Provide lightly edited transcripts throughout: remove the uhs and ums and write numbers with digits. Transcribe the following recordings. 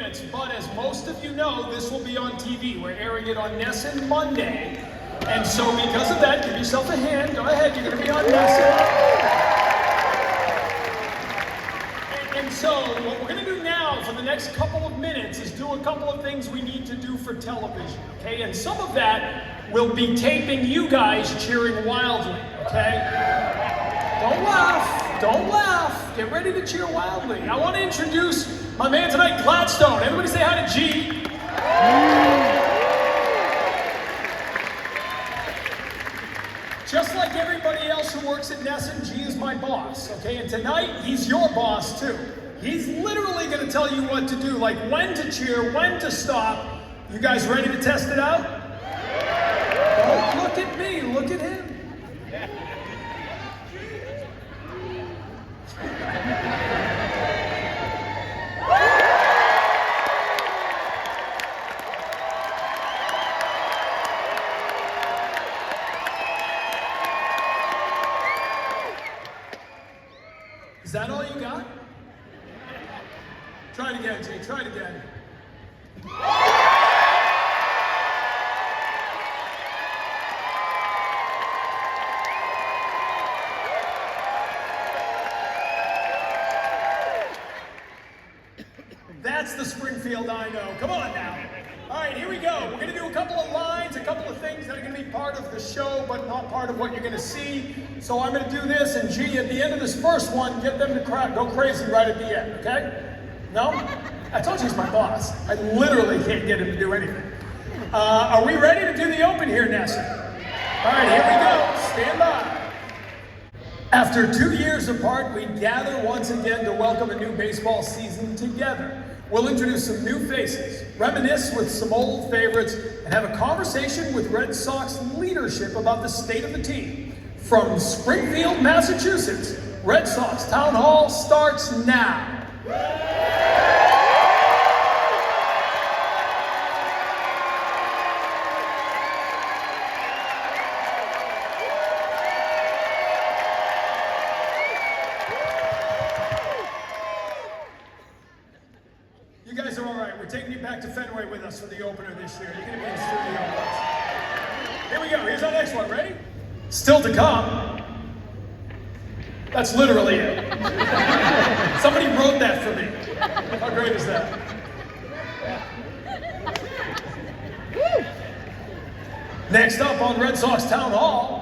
minutes, but as most of you know, this will be on TV. We're airing it on Nesson Monday. And so because of that, give yourself a hand. Go ahead, you're going to be on Nesson. And so what we're going to do now for the next couple of minutes is do a couple of things we need to do for television, okay? And some of that will be taping you guys cheering wildly, okay? Don't laugh. Don't laugh. Get ready to cheer wildly. I want to introduce my man tonight, Gladstone. Everybody say hi to G. Just like everybody else who works at Nesson, G is my boss, okay? And tonight, he's your boss too. He's literally going to tell you what to do, like when to cheer, when to stop. You guys ready to test it out? Don't look at me, look at him. Is that all you got? Try it again, Jay. Try it again. That's the Springfield I know. Come on now. All right, here we go. We're going to do a couple of lines, a couple of things that are going to be part of the show, but not part of what you're going to see. So I'm going to do this, and G, at the end of this first one, get them to go crazy right at the end, okay? No? I told you he's my boss. I literally can't get him to do anything. Are we ready to do the open here, Nesson? All right, here we go. Stand by. After 2 years apart, we gather once again to welcome a new baseball season together. We'll introduce some new faces, reminisce with some old favorites, and have a conversation with Red Sox leadership about the state of the team. From Springfield, Massachusetts, Red Sox Town Hall starts now. You guys are all right. We're taking you back to Fenway with us for the opener this year. You're going to be in studio with us. Here we go. Here's our next one. Ready? Still to come. That's literally it. Somebody wrote that for me. How great is that? Next up on Red Sox Town Hall.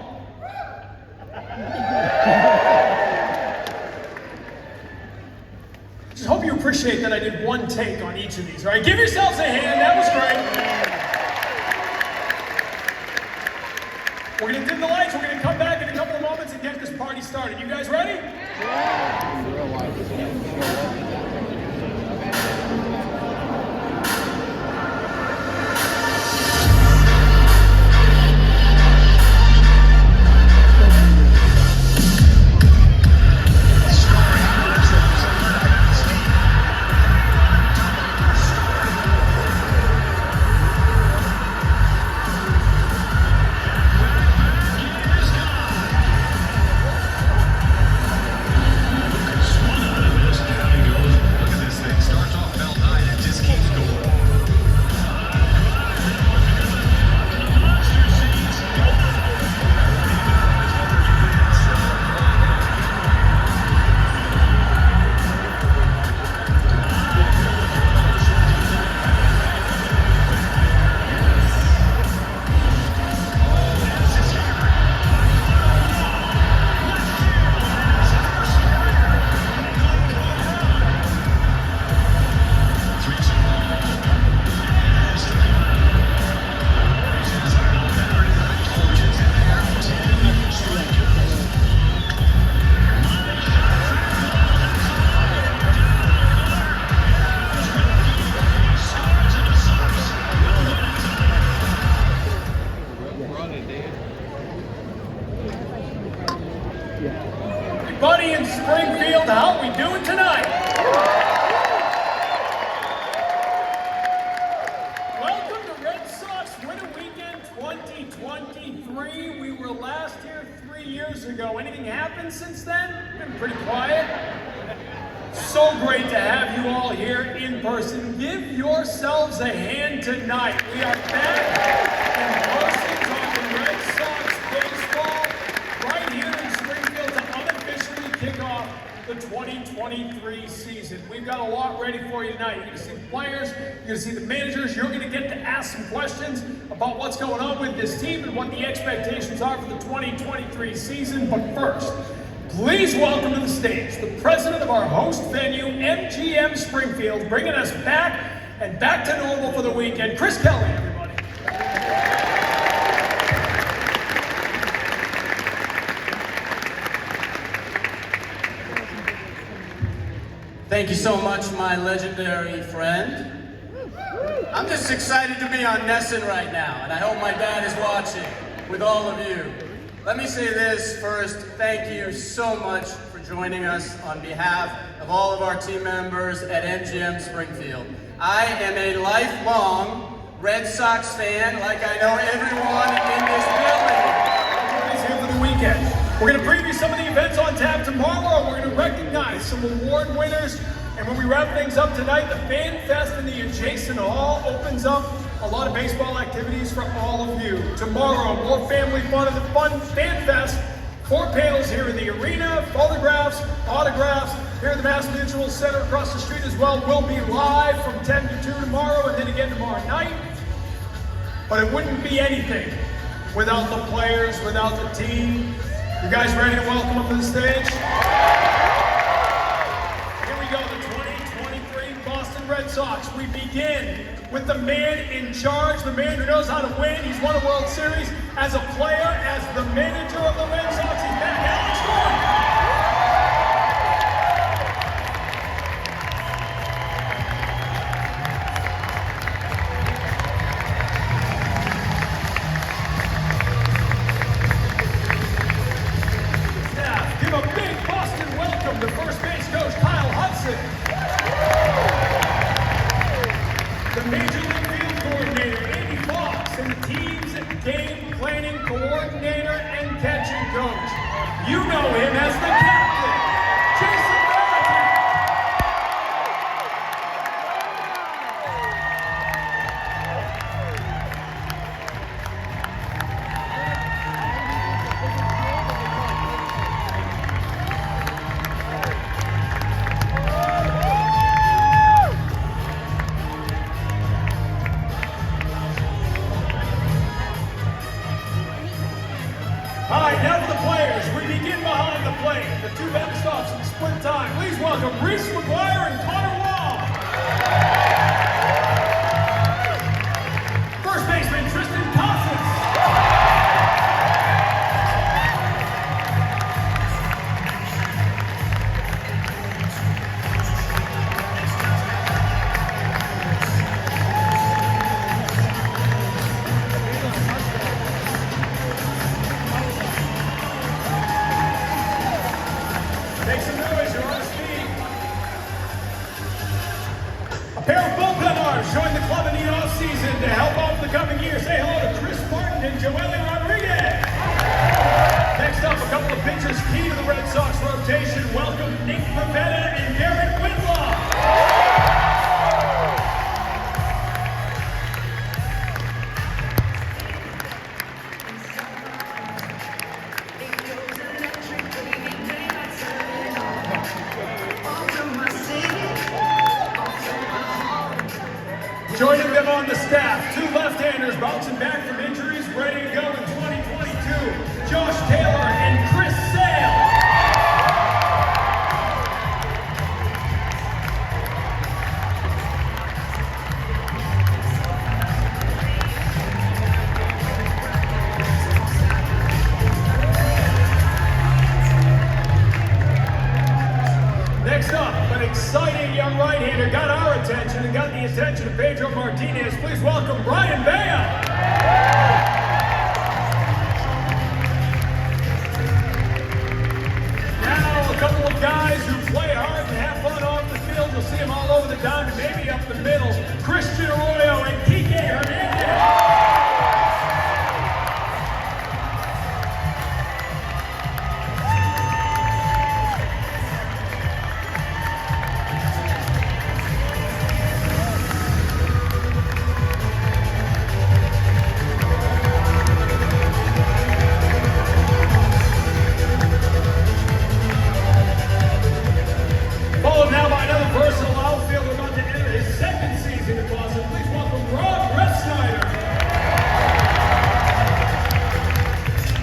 Just hope you appreciate that I did one take on each of these. All right, give yourselves a hand. That was great. We're going to dim the lights. We're going to come back in a couple of moments and get this party started. You guys ready? Yeah. Buddy in Springfield, how are we doing tonight? Welcome to Red Sox Winter Weekend 2023. We were last here 3 years ago. Anything happened since then? Been pretty quiet. So great to have you all here in person. Give yourselves a hand tonight. We are back in person talking Red Sox baseball right here in Springfield to unofficially kick off the 2023 season. We've got a lot ready for you tonight. You're going to see the players, you're going to see the managers, you're going to get to ask some questions about what's going on with this team and what the expectations are for the 2023 season. But first, please welcome to the stage the president of our host venue, MGM Springfield, bringing us back to normal for the weekend, Chris Kelly, everybody. Thank you so much, my legendary friend. I'm just excited to be on Nesson right now, and I hope my dad is watching with all of you. Let me say this first, thank you so much for joining us on behalf of all of our team members at MGM Springfield. I am a lifelong Red Sox fan, like I know everyone in this building. Everybody's here for the weekend. We're going to preview some of the events on tap tomorrow. We're going to recognize some award winners. And when we wrap things up tonight, the Fan Fest in the adjacent hall opens up a lot of baseball activities for all of you. Tomorrow, more family fun at the Fun Fan Fest. 4 panels here in the arena, photographs, autographs, here at the Mass Mutual Center across the street as well. We'll be live from 10 to 2 tomorrow and then again tomorrow night. But it wouldn't be anything without the players, without the team. You guys ready to welcome up to the stage? Here we go, the 2023 Boston Red Sox. We begin with the man in charge, the man who knows how to win. He's won a World Series as a player, as the manager of the Red Sox. He's back, Alex Gordon. Give a big Boston welcome to first base coach Kyle Hudson. The Major League Field Coordinator, Andy Fox, and the team's game planning coordinator and catching coach. You know him as the captain, Jason Barrett. All right, now for the players. We begin behind the plate. The 2 backstops in split time. Please welcome Reese McGuire and Connor Wall. First baseman Tristan Casas. Make some noise, you're on speed. A pair of bullpen arms join the club in the offseason to help out the coming year. Say hello to Chris Martin and Joely Rodriguez. Next up, a couple of pitchers key to the Red Sox rotation. Welcome Nick Pivetta and Garrett Whitlock. Joining them on the staff, 2 left-handers bouncing back from injuries, ready to go in 2022. Josh Taylor and Chris Sale. Next up, an exciting young right-hander got our attention and got the attention of Pedro Martinez. Please welcome Brian Bea. Now, a couple of guys who play hard and have fun off the field. You'll see them all over the diamond, maybe up the middle. Christian Arroyo and Kike Hernandez.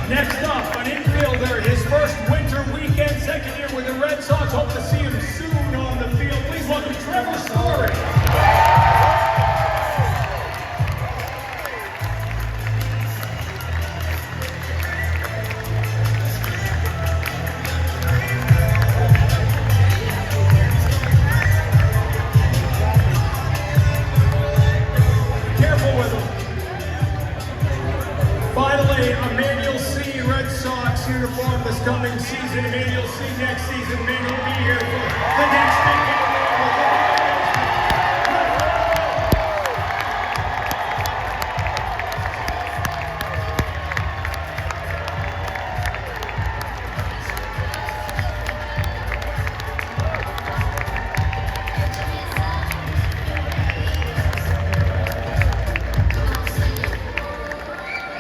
Next up, an infielder, his first winter weekend, second year with the Red Sox. Hope to see him soon on the field. Please welcome Trevor Story. Careful with him. Finally, Emmanuel C. Red Sox uniform this coming season. Emmanuel C. next season. Emmanuel will be here for the next decade.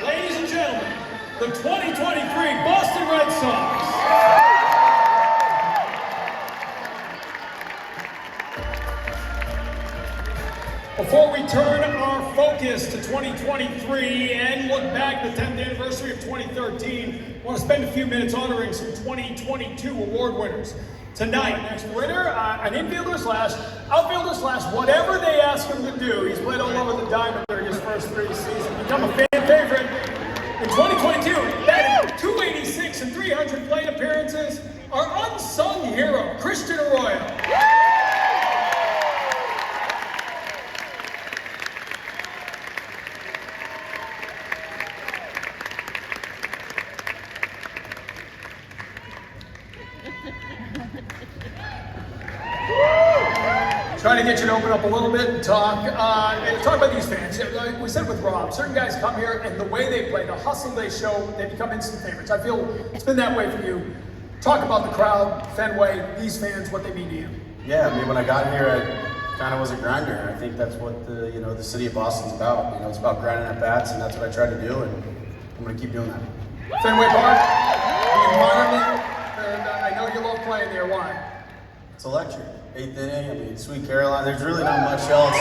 Ladies and gentlemen, the 2023 Boston Red Sox. Before we turn our focus to 2023 and look back at the 10th anniversary of 2013, I want to spend a few minutes honoring some 2022 award winners. Tonight, next winner, an infielder slash outfielder slash whatever they ask him to do. He's played all over the diamond during his first 3 seasons. Become a fan favorite. In 2022, batted 286 and 300 plate appearances. Our unsung hero, Christian Arroyo. Trying to get you to open up a little bit and talk about these fans. Like we said with Rob, certain guys come here and the way they play, the hustle they show, they become instant favorites. I feel it's been that way for you. Talk about the crowd, Fenway, these fans, what they mean to you. Yeah, I mean, when I got here, I kind of was a grinder, and I think that's what the city of Boston's about. You know, it's about grinding at bats, and that's what I try to do, and I'm going to keep doing that. Fenway Park, the environment, and I know you love playing there. Why? It's electric. 8th inning, I mean, Sweet Caroline. There's really not much else.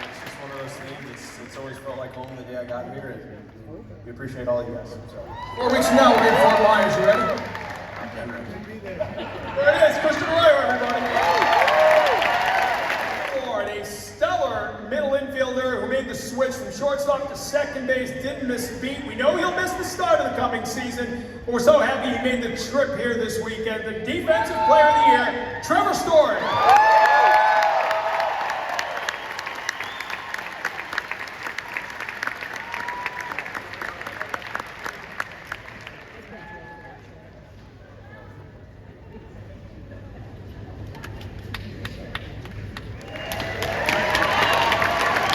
It's just one of those things. It's always felt like home the day I got here, and we appreciate all you guys. So. 4 weeks from now, we'll be in Fort Myers. You ready? I'm ready. There it is, Christian Arroyo, everybody. Ford, a stellar middle infielder who made the switch from shortstop to second base, didn't miss a beat. We know he'll miss the start of the coming season, but we're so happy he made the trip here this weekend. The Defensive Player of the Year, Trevor Story.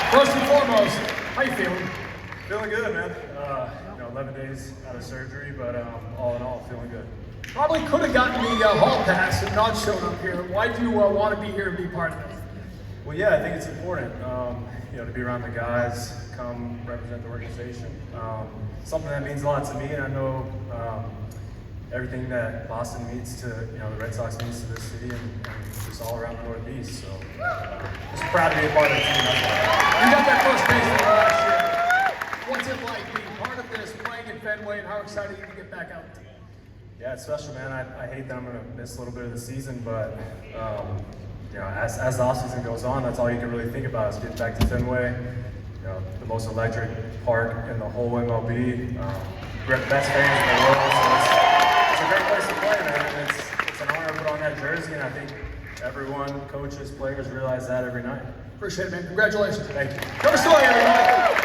First and foremost, how you feeling? Feeling good, man. 11 days out of surgery, but all in all, feeling good. Probably could have gotten the hall pass and not shown up here. Why do you want to be here and be part of this? Well, yeah, I think it's important, to be around the guys, come represent the organization. Something that means a lot to me, and I know everything that Boston means to, the Red Sox means to this city and just all around the Northeast. So, just proud to be a part of the team. You got that first base for last year. What's it like being part of this, playing in Fenway, and how excited are you to get back out there? Yeah, it's special, man. I hate that I'm going to miss a little bit of the season, but as the offseason goes on, that's all you can really think about is getting back to Fenway. The most electric park in the whole MLB. Best fans in the world. So it's a great place to play, man. It's an honor to put on that jersey, and I think everyone, coaches, players, realize that every night. Appreciate it, man. Congratulations. Thank you. Trevor Story, everybody.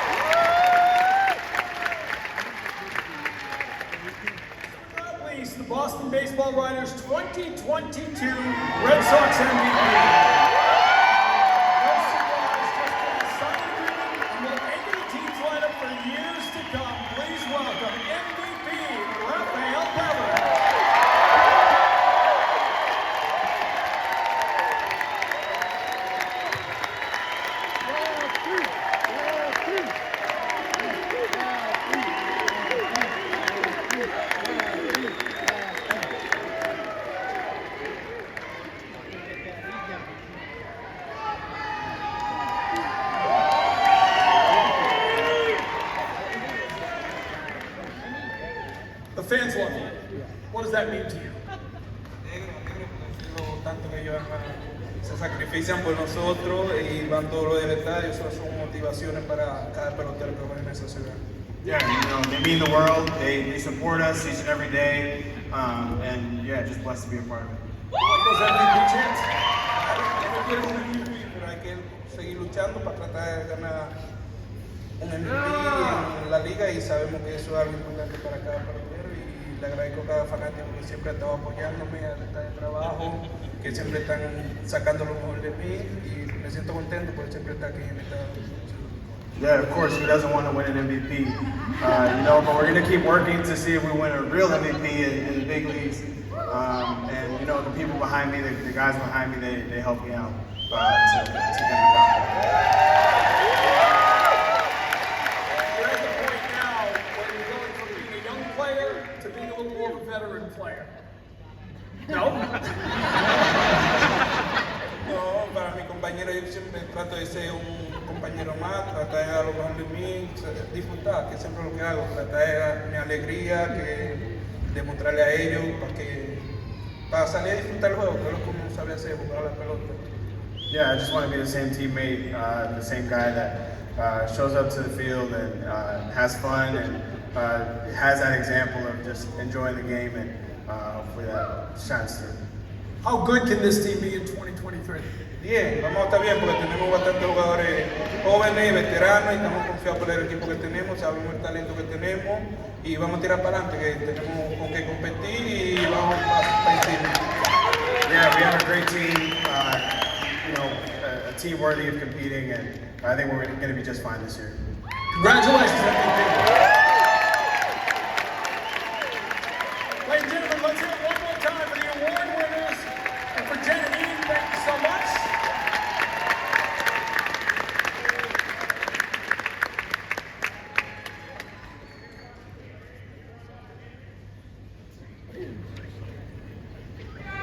The Boston Baseball Writers 2022 Red Sox MVP. No surprise, just been a signing agreement and will anchor the team's lineup for years to come. Please welcome MVP Rafael Devlin. that mean to you? Tanto que ellos se sacrifican por nosotros y van todos los del estadio, eso son motivaciones para cada pelotero que juega en esa ciudad. Yeah, you know, they mean the world. They support us each and every day, and yeah, just blessed to be a part of it. Those MVP chants? No quiero un MVP, pero hay que seguir luchando para tratar de ganar un MVP en la liga y sabemos que eso es algo importante para cada pelotero y le agradezco a cada fanático que siempre ha estado apoyándome al estar de trabajo, que siempre están sacando lo mejor de mí y me siento contento por siempre estar aquí en esta ciudad. Yeah, of course, who doesn't want to win an MVP? You know, but we're going to keep working to see if we win a real MVP in the big leagues. And you know, the people behind me, the guys behind me, they help me out to get the job. You're at the point now where you're going from being a young player to being a little more of a veteran player. No? No, para mi compañero yo siempre trato de ser un compañero más, tratar de dar lo mejor de mí, disfrutar, que siempre lo que hago, tratar de dar mi alegría, que demostrarle a ellos para salir a disfrutar el juego, que es lo que uno sabe hacer, jugar a la pelota. Yeah, I just want to be the same teammate, the same guy that shows up to the field and has fun and has that example of just enjoying the game, and hopefully that shines through. How good can this team be in 2023? Bien, vamos a estar bien porque tenemos bastantes jugadores jóvenes y veteranos y estamos confiados por el equipo que tenemos, sabemos el talento que tenemos y vamos a tirar para adelante, que tenemos con qué competir y vamos para encima. Yeah, we have a great team, you know, a team worthy of competing, and I think we're going to be just fine this year. Congratulations, MVP. Ladies and gentlemen, let's hear it one more time for the award winners and for Jen and Ian. Thank you so much.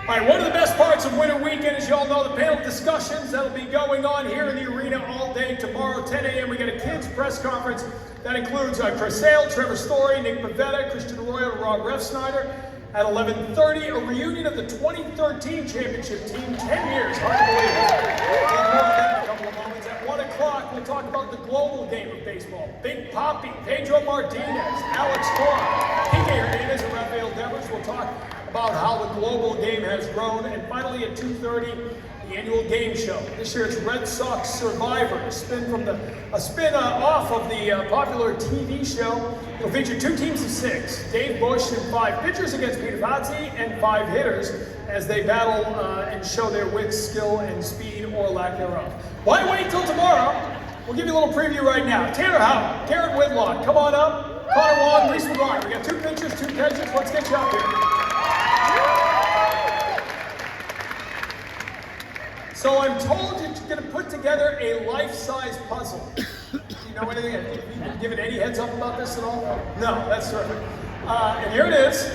All right, one of the best parts of Winter Weekend, as you all know, the panel discussions that'll be going on here in the arena all day tomorrow, 10 a.m. We got a kids press conference that includes Chris Sale, Trevor Story, Nick Pavetta, Christian Arroyo, and Rob Refsnyder. At 11:30, a reunion of the 2013 championship team, 10 years, hard to believe it. We'll talk about that in a couple of moments. At 1 o'clock, we'll talk about the global game of baseball. Big Papi, Pedro Martinez, Alex Cora, Kike Hernandez, and Rafael Devers will talk about how the global game has grown. And finally at 2:30, the annual game show. This year it's Red Sox Survivor, a spin off of the popular TV show. It'll feature 2 teams of 6, Dave Bush and 5 pitchers against Peter Vazzi and 5 hitters as they battle and show their wit, skill, and speed or lack thereof. Why wait till tomorrow? We'll give you a little preview right now. Tanner Howard, Garrett Whitlock, come on up. Connor Wong, Reese McGuire. We got 2 pitchers, 2 catchers. Let's get you up here. So I'm told you're going to put together a life-size puzzle. Do you know anything? Have you been given any heads up about this at all? No, that's terrific. And here it is.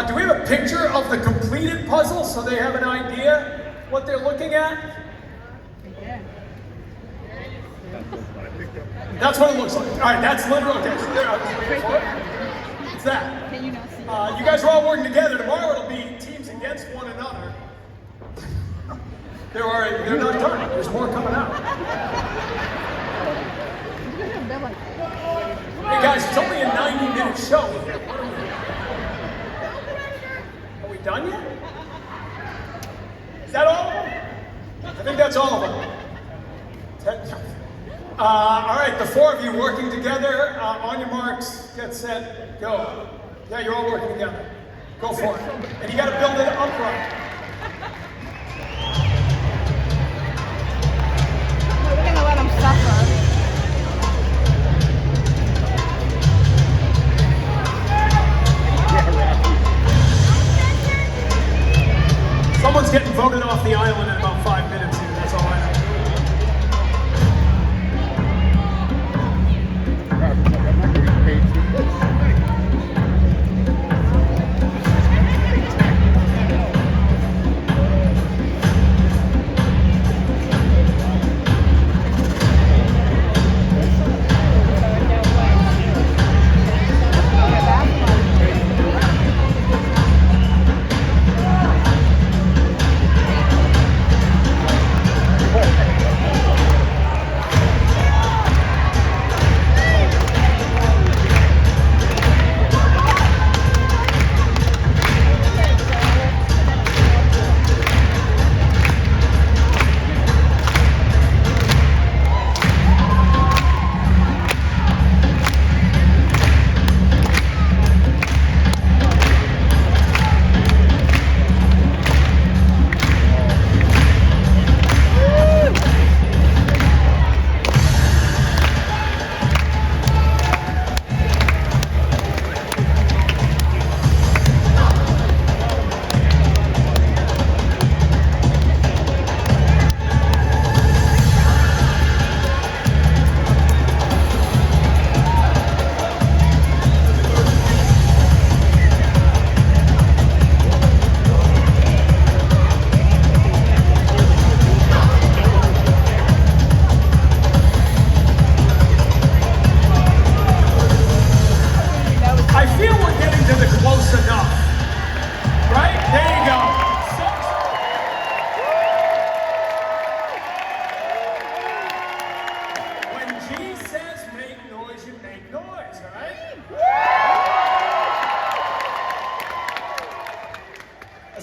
Do we have a picture of the completed puzzle so they have an idea what they're looking at? That's what it looks like. All right, that's literally, okay. So there, I was waiting for it. It's that. Can you not see? You guys are all working together. Tomorrow it'll be teams against one another. They're not done. There's more coming out. Hey guys, it's only a 90-minute show. Are we done yet? Is that all of them? I think that's all of them. All right, the 4 of you working together. On your marks, get set, go. Yeah, you're all working together. Go for it. And you got to build it upright. We're gonna let them suffer. Someone's getting voted off the island in about 5 minutes here, that's all I know.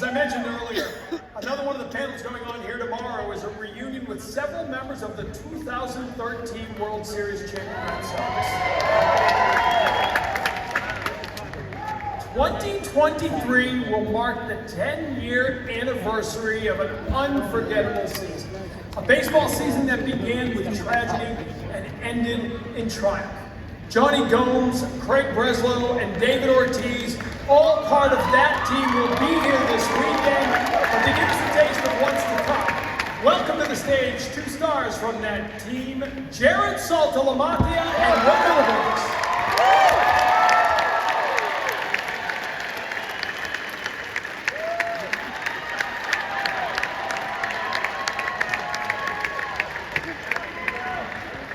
I mentioned earlier, another one of the panels going on here tomorrow is a reunion with several members of the 2013 World Series champion Red Sox. 2023 will mark the 10-year anniversary of an unforgettable season. A baseball season that began with tragedy and ended in triumph. Johnny Gomes, Craig Breslow, and David Ortiz, all part of that team, will be here this weekend. But to give us a taste of what's to come, welcome to the stage 2 stars from that team, Jared Saltalamacchia and Rick Williams.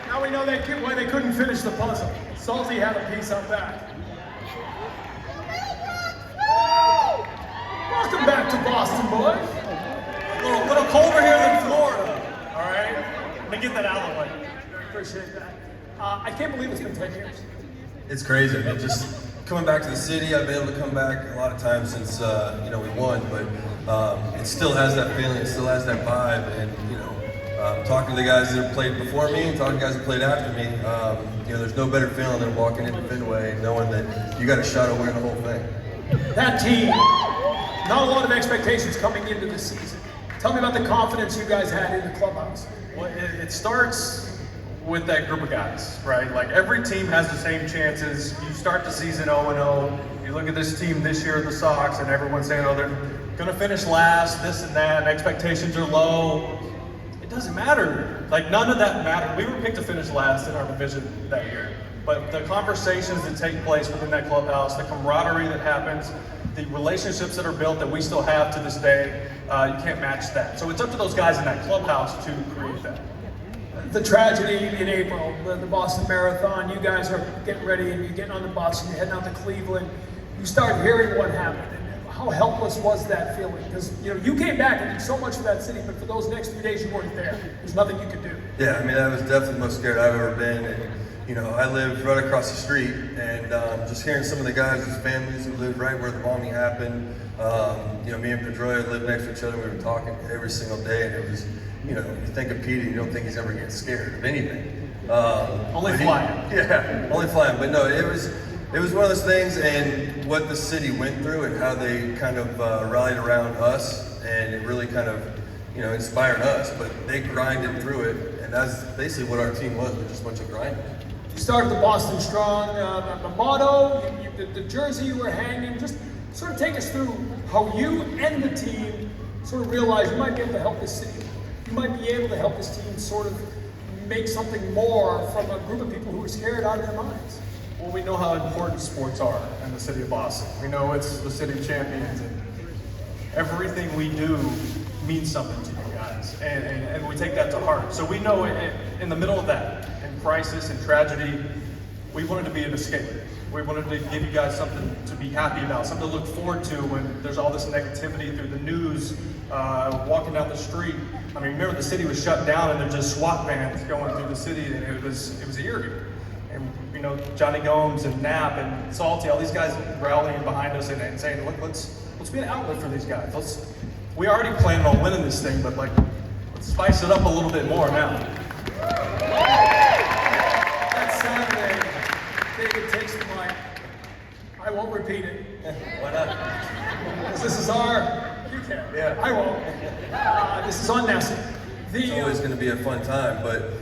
Now we know why they couldn't finish the puzzle. Salty had a piece on that. Welcome back to Boston, boys. A little colder here than Florida. All right, let me get that out of the way. Appreciate that. I can't believe it's been 10 years. It's crazy. I mean, just coming back to the city, I've been able to come back a lot of times since we won, but it still has that feeling, it still has that vibe, and talking to the guys that have played before me and talking to guys that played after me, there's no better feeling than walking into Fenway knowing that you got a shot at winning the whole thing. That team, not a lot of expectations coming into the season. Tell me about the confidence you guys had in the clubhouse. Well, it starts with that group of guys, right? Like every team has the same chances. You start the season 0-0. You look at this team this year, the Sox, and everyone's saying, oh, they're going to finish last, this and that, and expectations are low. It doesn't matter. Like none of that mattered. We were picked to finish last in our division that year. But the conversations that take place within that clubhouse, the camaraderie that happens, the relationships that are built that we still have to this day, you can't match that. So it's up to those guys in that clubhouse to create that. The tragedy in April, the Boston Marathon, you guys are getting ready and you're getting on the bus and you're heading out to Cleveland. You start hearing what happened. And how helpless was that feeling? Because you came back and did so much for that city, but for those next 3 days you weren't there. There's nothing you could do. Yeah, I mean, that was definitely the most scared I've ever been. And, I live right across the street, and just hearing some of the guys' families who lived right where the bombing happened. Me and Pedroia lived next to each other. We were talking every single day, and it was, you think of Petey, you don't think he's ever getting scared of anything. Only flying. Yeah, only flying. But no, it was one of those things, and what the city went through, and how they kind of rallied around us, and it really kind of, inspired us. But they grinded through it, and that's basically what our team was. We're just a bunch of grinders. You started the Boston Strong, the motto, the jersey you were hanging. Just sort of take us through how you and the team sort of realized you might be able to help this city. You might be able to help this team sort of make something more from a group of people who are scared out of their minds. Well, we know how important sports are in the city of Boston. We know it's the city of champions, and everything we do means something to you guys, and we take that to heart. So we know in the middle of that, in crisis and tragedy, we wanted to be an escape. We wanted to give you guys something to be happy about, something to look forward to when there's all this negativity through the news, walking down the street. I mean, remember the city was shut down and there's just SWAT vans going through the city, and it was eerie. And Johnny Gomes and Knapp and Salty, all these guys rallying behind us and saying, look, let's be an outlet for these guys. We already planned on winning this thing, but let's spice it up a little bit more now. That Saturday, David takes the mic. I won't repeat it. Why not? Because this is you can. Yeah. I won't. This is on Nesson. It's always going to be a fun time, but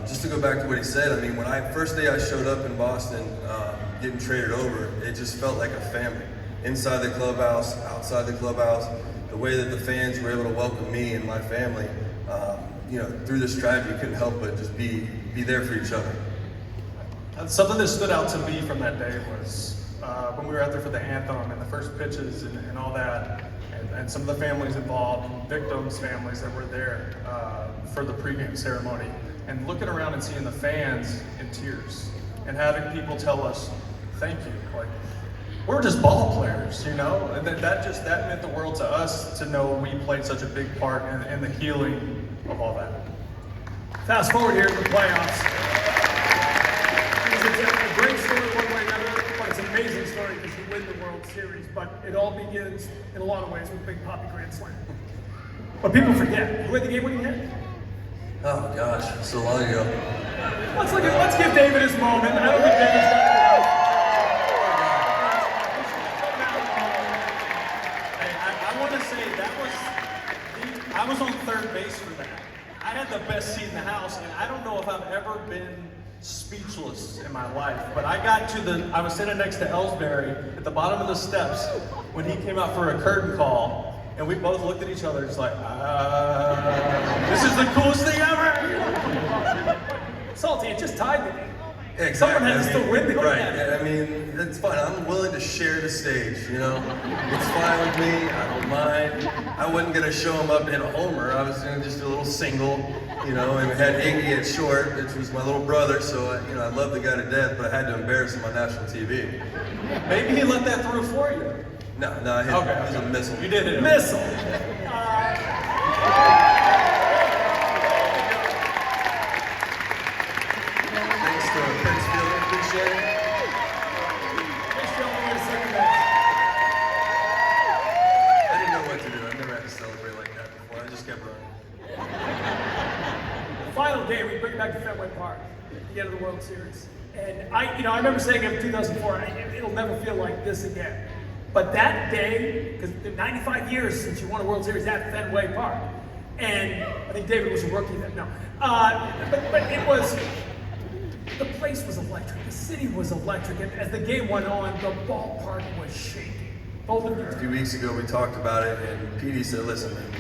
just to go back to what he said, I mean, first day I showed up in Boston, getting traded over, it just felt like a family. Inside the clubhouse, outside the clubhouse, the way that the fans were able to welcome me and my family, through this tragedy, couldn't help but just be there for each other. Something that stood out to me from that day was when we were out there for the anthem and the first pitches and all that, and some of the families involved, victims' families that were there for the pregame ceremony, and looking around and seeing the fans in tears, and having people tell us, thank you. Like, we're just ball players, and that meant the world to us to know we played such a big part in the healing of all that. Fast forward here to the playoffs. It's a great story one way or another, but it's an amazing story great because you win the World Series, but it all begins in a lot of ways with Big Papi Grand Slam. But people forget. Who had the game-winning hit? Oh gosh, so long ago. Let's give David his moment. I don't think David's got it. I want to say I was on third base for that. I had the best seat in the house, and I don't know if I've ever been speechless in my life. But I was sitting next to Ellsbury at the bottom of the steps when he came out for a curtain call, and we both looked at each other just like, this is the coolest thing ever. Salty, it just tied the game. Exactly. Someone has to win the game. Right. Yeah, I mean, that's fine. I'm willing to share the stage, you know? It's fine with me. I don't mind. I wasn't going to show him up and hit a homer. I was going to just do a little single, you know, and we had Iggy at short, which was my little brother, so, I love the guy to death, but I had to embarrass him on national TV. Maybe he let that through for you. No, I hit him. It was a missile. You did it. Missile. Thanks to Prince Fielder. Appreciate it. I didn't know what to do. I never had to celebrate like that before. I just kept running. Final day, we bring it back to Fenway Park at the end of the World Series. And I remember saying in 2004, it'll never feel like this again. But that day, because 95 years since you won a World Series at Fenway Park, and I think David was a rookie then. No, but it was. The place was electric. The city was electric, and as the game went on, the ballpark was shaking. Both of you. A few weeks ago, we talked about it, and Petey said, "Listen, man,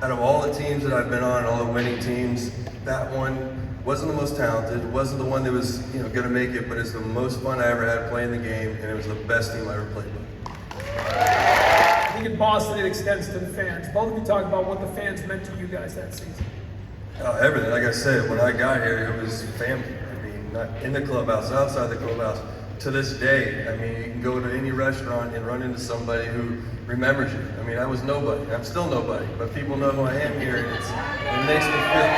out of all the teams that I've been on, all the winning teams, that one wasn't the most talented, wasn't the one that was, going to make it, but it's the most fun I ever had playing the game, and it was the best team I ever played with." I think in Boston it extends to the fans. Both of you talked about what the fans meant to you guys that season. Everything. Like I said, when I got here, it was family. I mean, not in the clubhouse, outside the clubhouse. To this day, I mean, you can go to any restaurant and run into somebody who remembers you. I mean, I was nobody. I'm still nobody, but people know who I am here, and it makes me feel.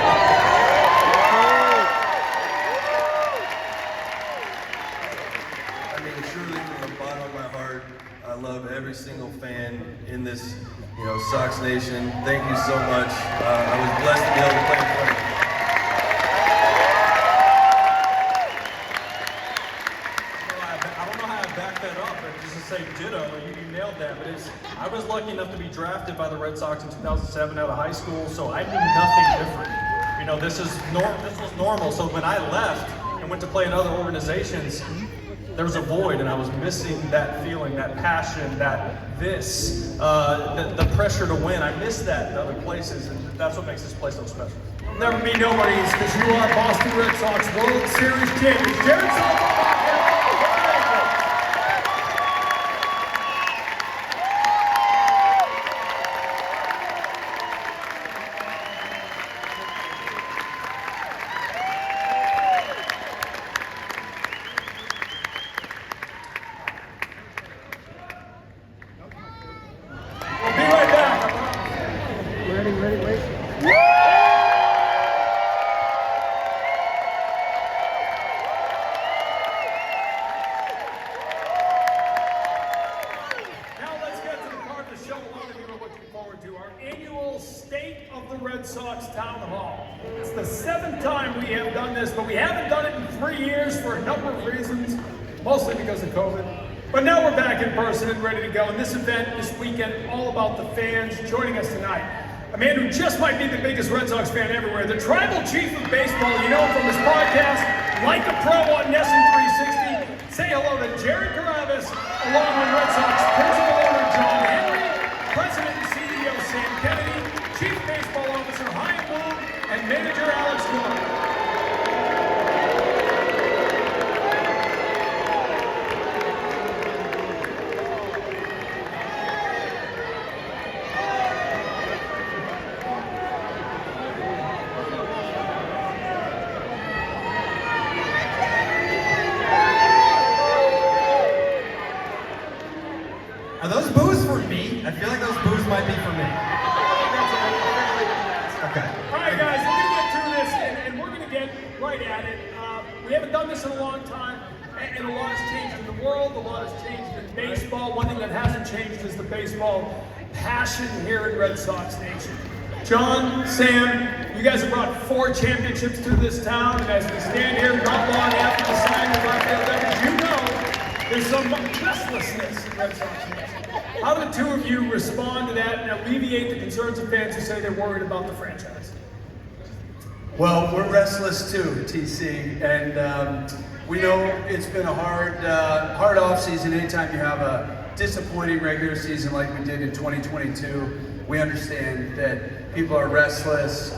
Truly from the bottom of my heart, I love every single fan in this, Sox Nation. Thank you so much. I was blessed to be able to play in front of you. I don't know how to back that up, but just to say ditto, you nailed that. But I was lucky enough to be drafted by the Red Sox in 2007 out of high school, so I knew nothing different. This was normal. So when I left and went to play in other organizations, there was a void, and I was missing that feeling, that passion, the pressure to win. I missed that in other places, and that's what makes this place so special. You'll never be nobodies because you are Boston Red Sox World Series champions. Jared Salvo. Red Sox Town Hall. It's the 7th time we have done this, but we haven't done it in 3 years for a number of reasons, mostly because of COVID. But now we're back in person and ready to go. And this event this weekend, all about the fans. Joining us tonight, a man who just might be the biggest Red Sox fan everywhere, the tribal chief of baseball. You know him from his podcast, Like a Pro on Nesson 360. Say hello to Jared Carabas, along with Red Sox principal owner John Henry, president and CEO Sam Kennedy, chief baseball officer Chaim Bloom, and manager Alex Miller. Are those boos for me? I feel like those boos might be for me. Okay. All right, guys, we're going to get through this, and we're going to get right at it. We haven't done this in a long time. And a lot has changed in the world, a lot has changed in baseball. One thing that hasn't changed is the baseball passion here in Red Sox Nation. John, Sam, you guys have brought 4 championships to this town, and as we stand here not long after the signing of Rafael Devers, you know there's some restlessness in Red Sox Nation. How do the two of you respond to that and alleviate the concerns of fans who say they're worried about the franchise? Well, we're restless too, TC, and we know it's been a hard off-season. Anytime you have a disappointing regular season like we did in 2022, we understand that people are restless.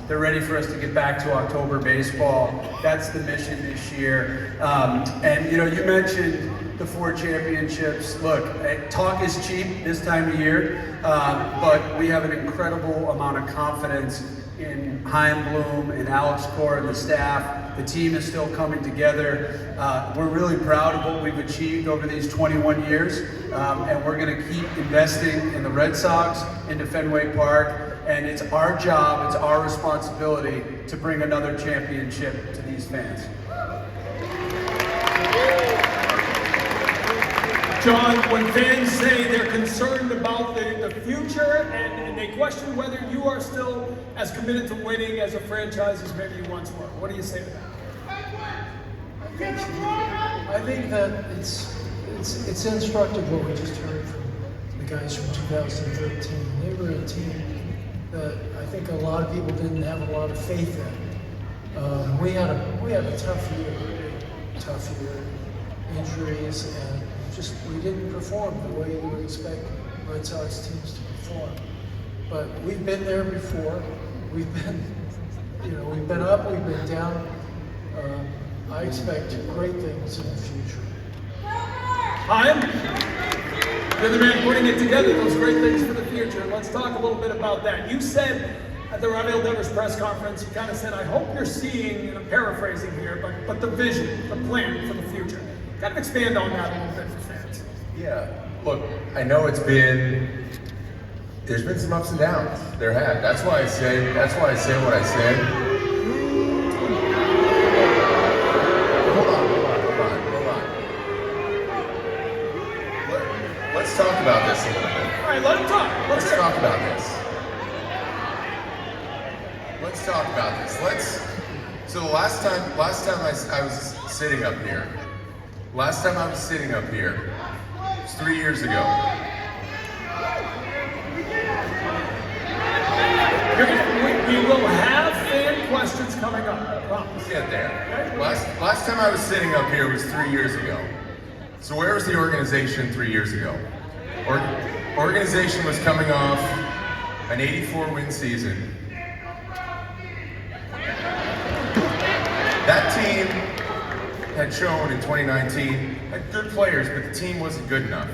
They're ready for us to get back to October baseball. That's the mission this year. And you know, you mentioned the 4 championships. Look, talk is cheap this time of year, but we have an incredible amount of confidence in Chaim Bloom and Alex Cora and the staff. The team is still coming together. We're really proud of what we've achieved over these 21 years, and we're going to keep investing in the Red Sox, into Fenway Park, and it's our job, it's our responsibility to bring another championship to these fans. John, when fans say they're concerned about the future and they question whether you are still as committed to winning as a franchise as maybe you once were, what do you say to that? I think that it's instructive what we just heard from the guys from 2013. They were a team that I think a lot of people didn't have a lot of faith in. We had a tough year, injuries, and just we didn't perform the way you would expect Red Sox teams to perform. But we've been there before. We've been up, we've been down. I expect great things in the future. Chaim, you're the man putting it together, those great things for the future. Let's talk a little bit about that. You said at the Rafael Devers press conference, you kind of said, I hope you're seeing, and I'm paraphrasing here, but the vision, the plan for the future. Kind of expand on that a little bit for fans. Yeah, look, I know there's been some ups and downs. There have. That's why I say what I said. Hold on. Let's talk about this a little bit. All right, let him talk. Let's talk about this. Let's talk about this. So the last time I was sitting up here. Last time I was sitting up here was 3 years ago. We will have fan questions coming up, I promise. Get there. Last time I was sitting up here was 3 years ago. So where was the organization 3 years ago? Organization was coming off an 84-win season. That team had shown in 2019, had good players, but the team wasn't good enough.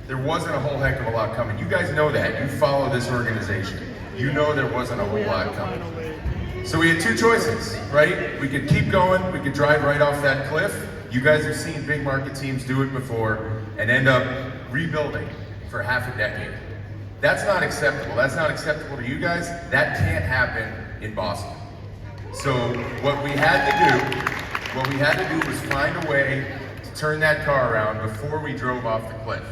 There wasn't a whole heck of a lot coming. You guys know that. You follow this organization. You know there wasn't a whole lot coming. So we had 2 choices, right? We could keep going, we could drive right off that cliff. You guys have seen big market teams do it before and end up rebuilding for half a decade. That's not acceptable. That's not acceptable to you guys. That can't happen in Boston. So what we had to do was find a way to turn that car around before we drove off the cliff.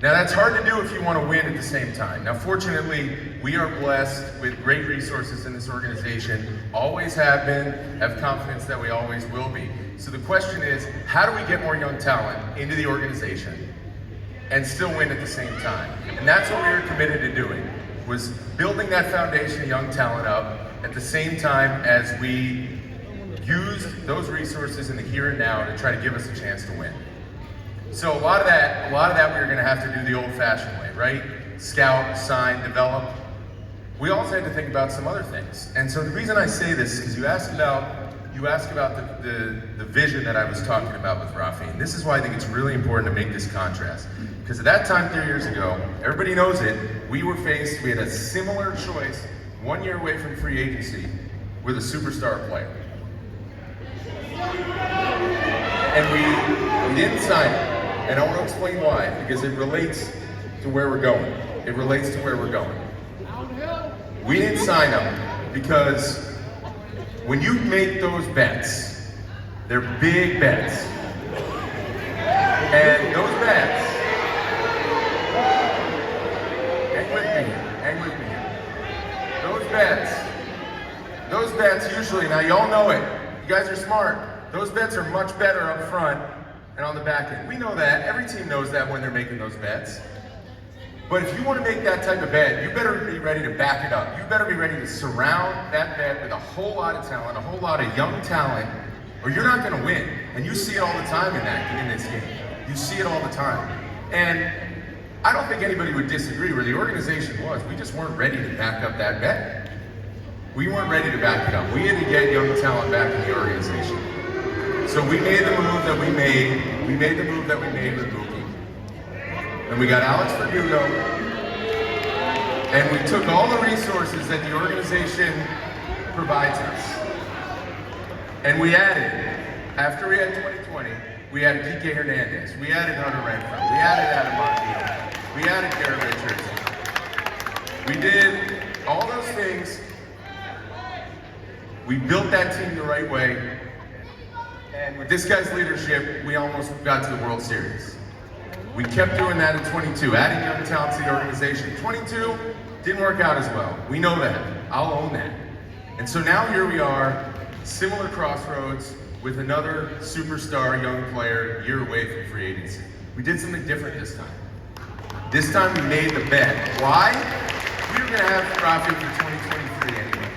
Now that's hard to do if you want to win at the same time. Now fortunately, we are blessed with great resources in this organization, always have been, have confidence that we always will be. So the question is, how do we get more young talent into the organization and still win at the same time? And that's what we were committed to doing, was building that foundation of young talent up at the same time as we used those resources in the here and now to try to give us a chance to win. So a lot of that we were going to have to do the old-fashioned way, right? Scout, sign, develop. We also had to think about some other things. And so the reason I say this is because you asked about the vision that I was talking about with Rafi. And this is why I think it's really important to make this contrast. Because at that time 3 years ago, everybody knows it, we had a similar choice 1 year away from free agency with a superstar player. And we didn't sign him. And I want to explain why, because it relates to where we're going. We didn't sign him because when you make those bets, they're big bets. And those bets, hang with me here. Those bets usually, now y'all know it, you guys are smart. Those bets are much better up front and on the back end. We know that, every team knows that when they're making those bets. But if you want to make that type of bet, you better be ready to back it up. You better be ready to surround that bet with a whole lot of talent, a whole lot of young talent, or you're not going to win. And you see it all the time in this game. You see it all the time. And I don't think anybody would disagree where the organization was. We just weren't ready to back up that bet. We weren't ready to back it up. We had to get young talent back in the organization. So we made the move that we made. We made the move that we made with Mookie. And we got Alex Verdugo. And we took all the resources that the organization provides us. And we added, after we had 2020, we added Kike Hernandez. We added Hunter Renfroe. We added Adam Montiel. We added Garrett Richards. We did all those things. We built that team the right way, and with this guy's leadership, we almost got to the World Series. We kept doing that in 22, adding young talent to the organization. 22 didn't work out as well. We know that. I'll own that. And so now here we are, similar crossroads with another superstar young player a year away from free agency. We did something different this time. This time we made the bet. Why? We were going to have Rafi for 2023 anyway.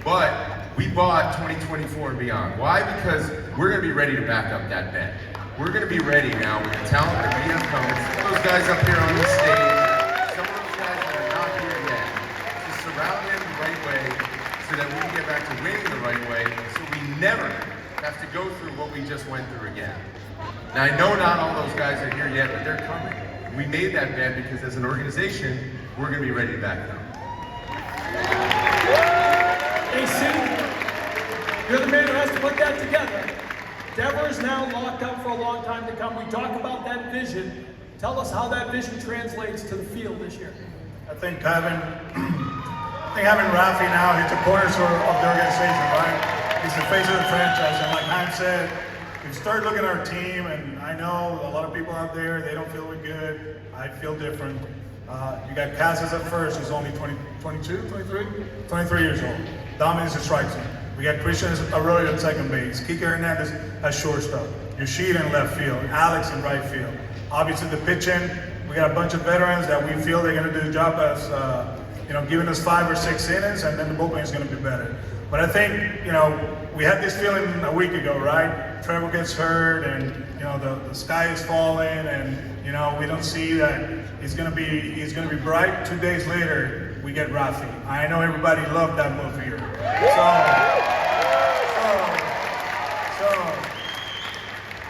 But we bought 2024 and beyond. Why? Because we're going to be ready to back up that bet. We're going to be ready now with the talent that we have coming. Some of those guys up here on the stage, some of those guys that are not here yet, to surround them the right way so that we can get back to winning the right way so we never have to go through what we just went through again. Now I know not all those guys are here yet, but they're coming. We made that bet because as an organization, we're going to be ready to back it up. AC, you're the man who has to put that together. Denver is now locked up for a long time to come. We talk about that vision. Tell us how that vision translates to the field this year. I think having Rafi now, he's a cornerstone of the organization, right? He's the face of the franchise, and like Heim said, you start looking at our team, and I know a lot of people out there, they don't feel we're good. I feel different. You got Casas at first, who's only 23 years old. Dominates the strike zone. We got Christian Arroyo at second base, Kike Hernandez at shortstop, Yoshida in left field, Alex in right field. Obviously the pitching, we got a bunch of veterans that we feel they're going to do the job as, giving us 5 or 6 innings, and then the bullpen is going to be better. But I think, we had this feeling a week ago, right? Trevor gets hurt, and the sky is falling, and we don't see that he's going to be bright. 2 days later, we get Rafi. I know everybody loved that move here. So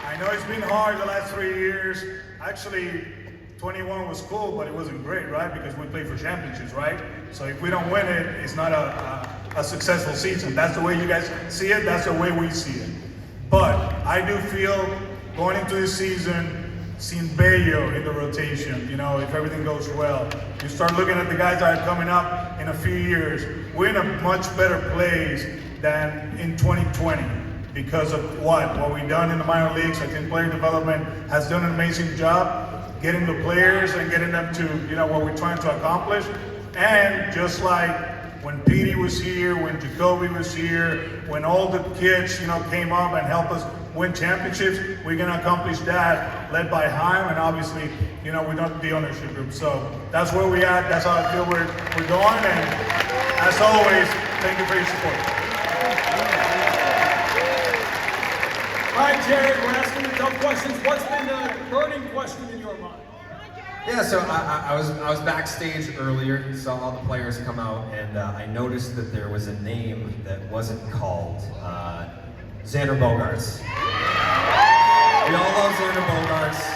I know it's been hard the last 3 years. Actually, 21 was cool, but it wasn't great, right? Because we play for championships, right? So if we don't win it, it's not a successful season. That's the way you guys see it. That's the way we see it. But I do feel going into this season, seeing Bello in the rotation, if everything goes well. You start looking at the guys that are coming up in a few years. We're in a much better place than in 2020 because of what we've done in the minor leagues. I think player development has done an amazing job getting the players and getting them to what we're trying to accomplish. And just like when Petey was here, when Jacoby was here, when all the kids came up and helped us win championships, we're going to accomplish that, led by Heim, and obviously, we're not the ownership group. So that's where we're at. That's how I feel we're going. And as always, thank you for your support. All right, Jared, we're asking the tough questions. What's been the burning question in your mind? Yeah, so I was backstage earlier, saw all the players come out, and I noticed that there was a name that wasn't called. Xander Bogaerts. We all love Xander Bogaerts.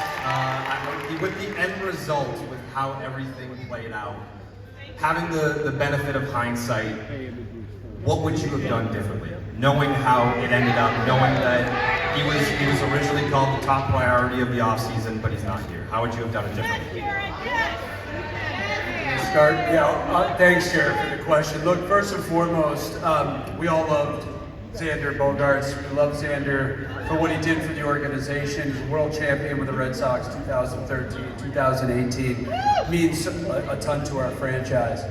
With the end result, with how everything played out, having the benefit of hindsight, what would you have done differently? Knowing how it ended up, knowing that he was originally called the top priority of the offseason, but he's not here. How would you have done it differently? Thanks, Jared, for the question. Look, first and foremost, we all loved Xander Bogaerts. We love Xander for what he did for the organization. He's a world champion with the Red Sox 2013, 2018. Means a ton to our franchise.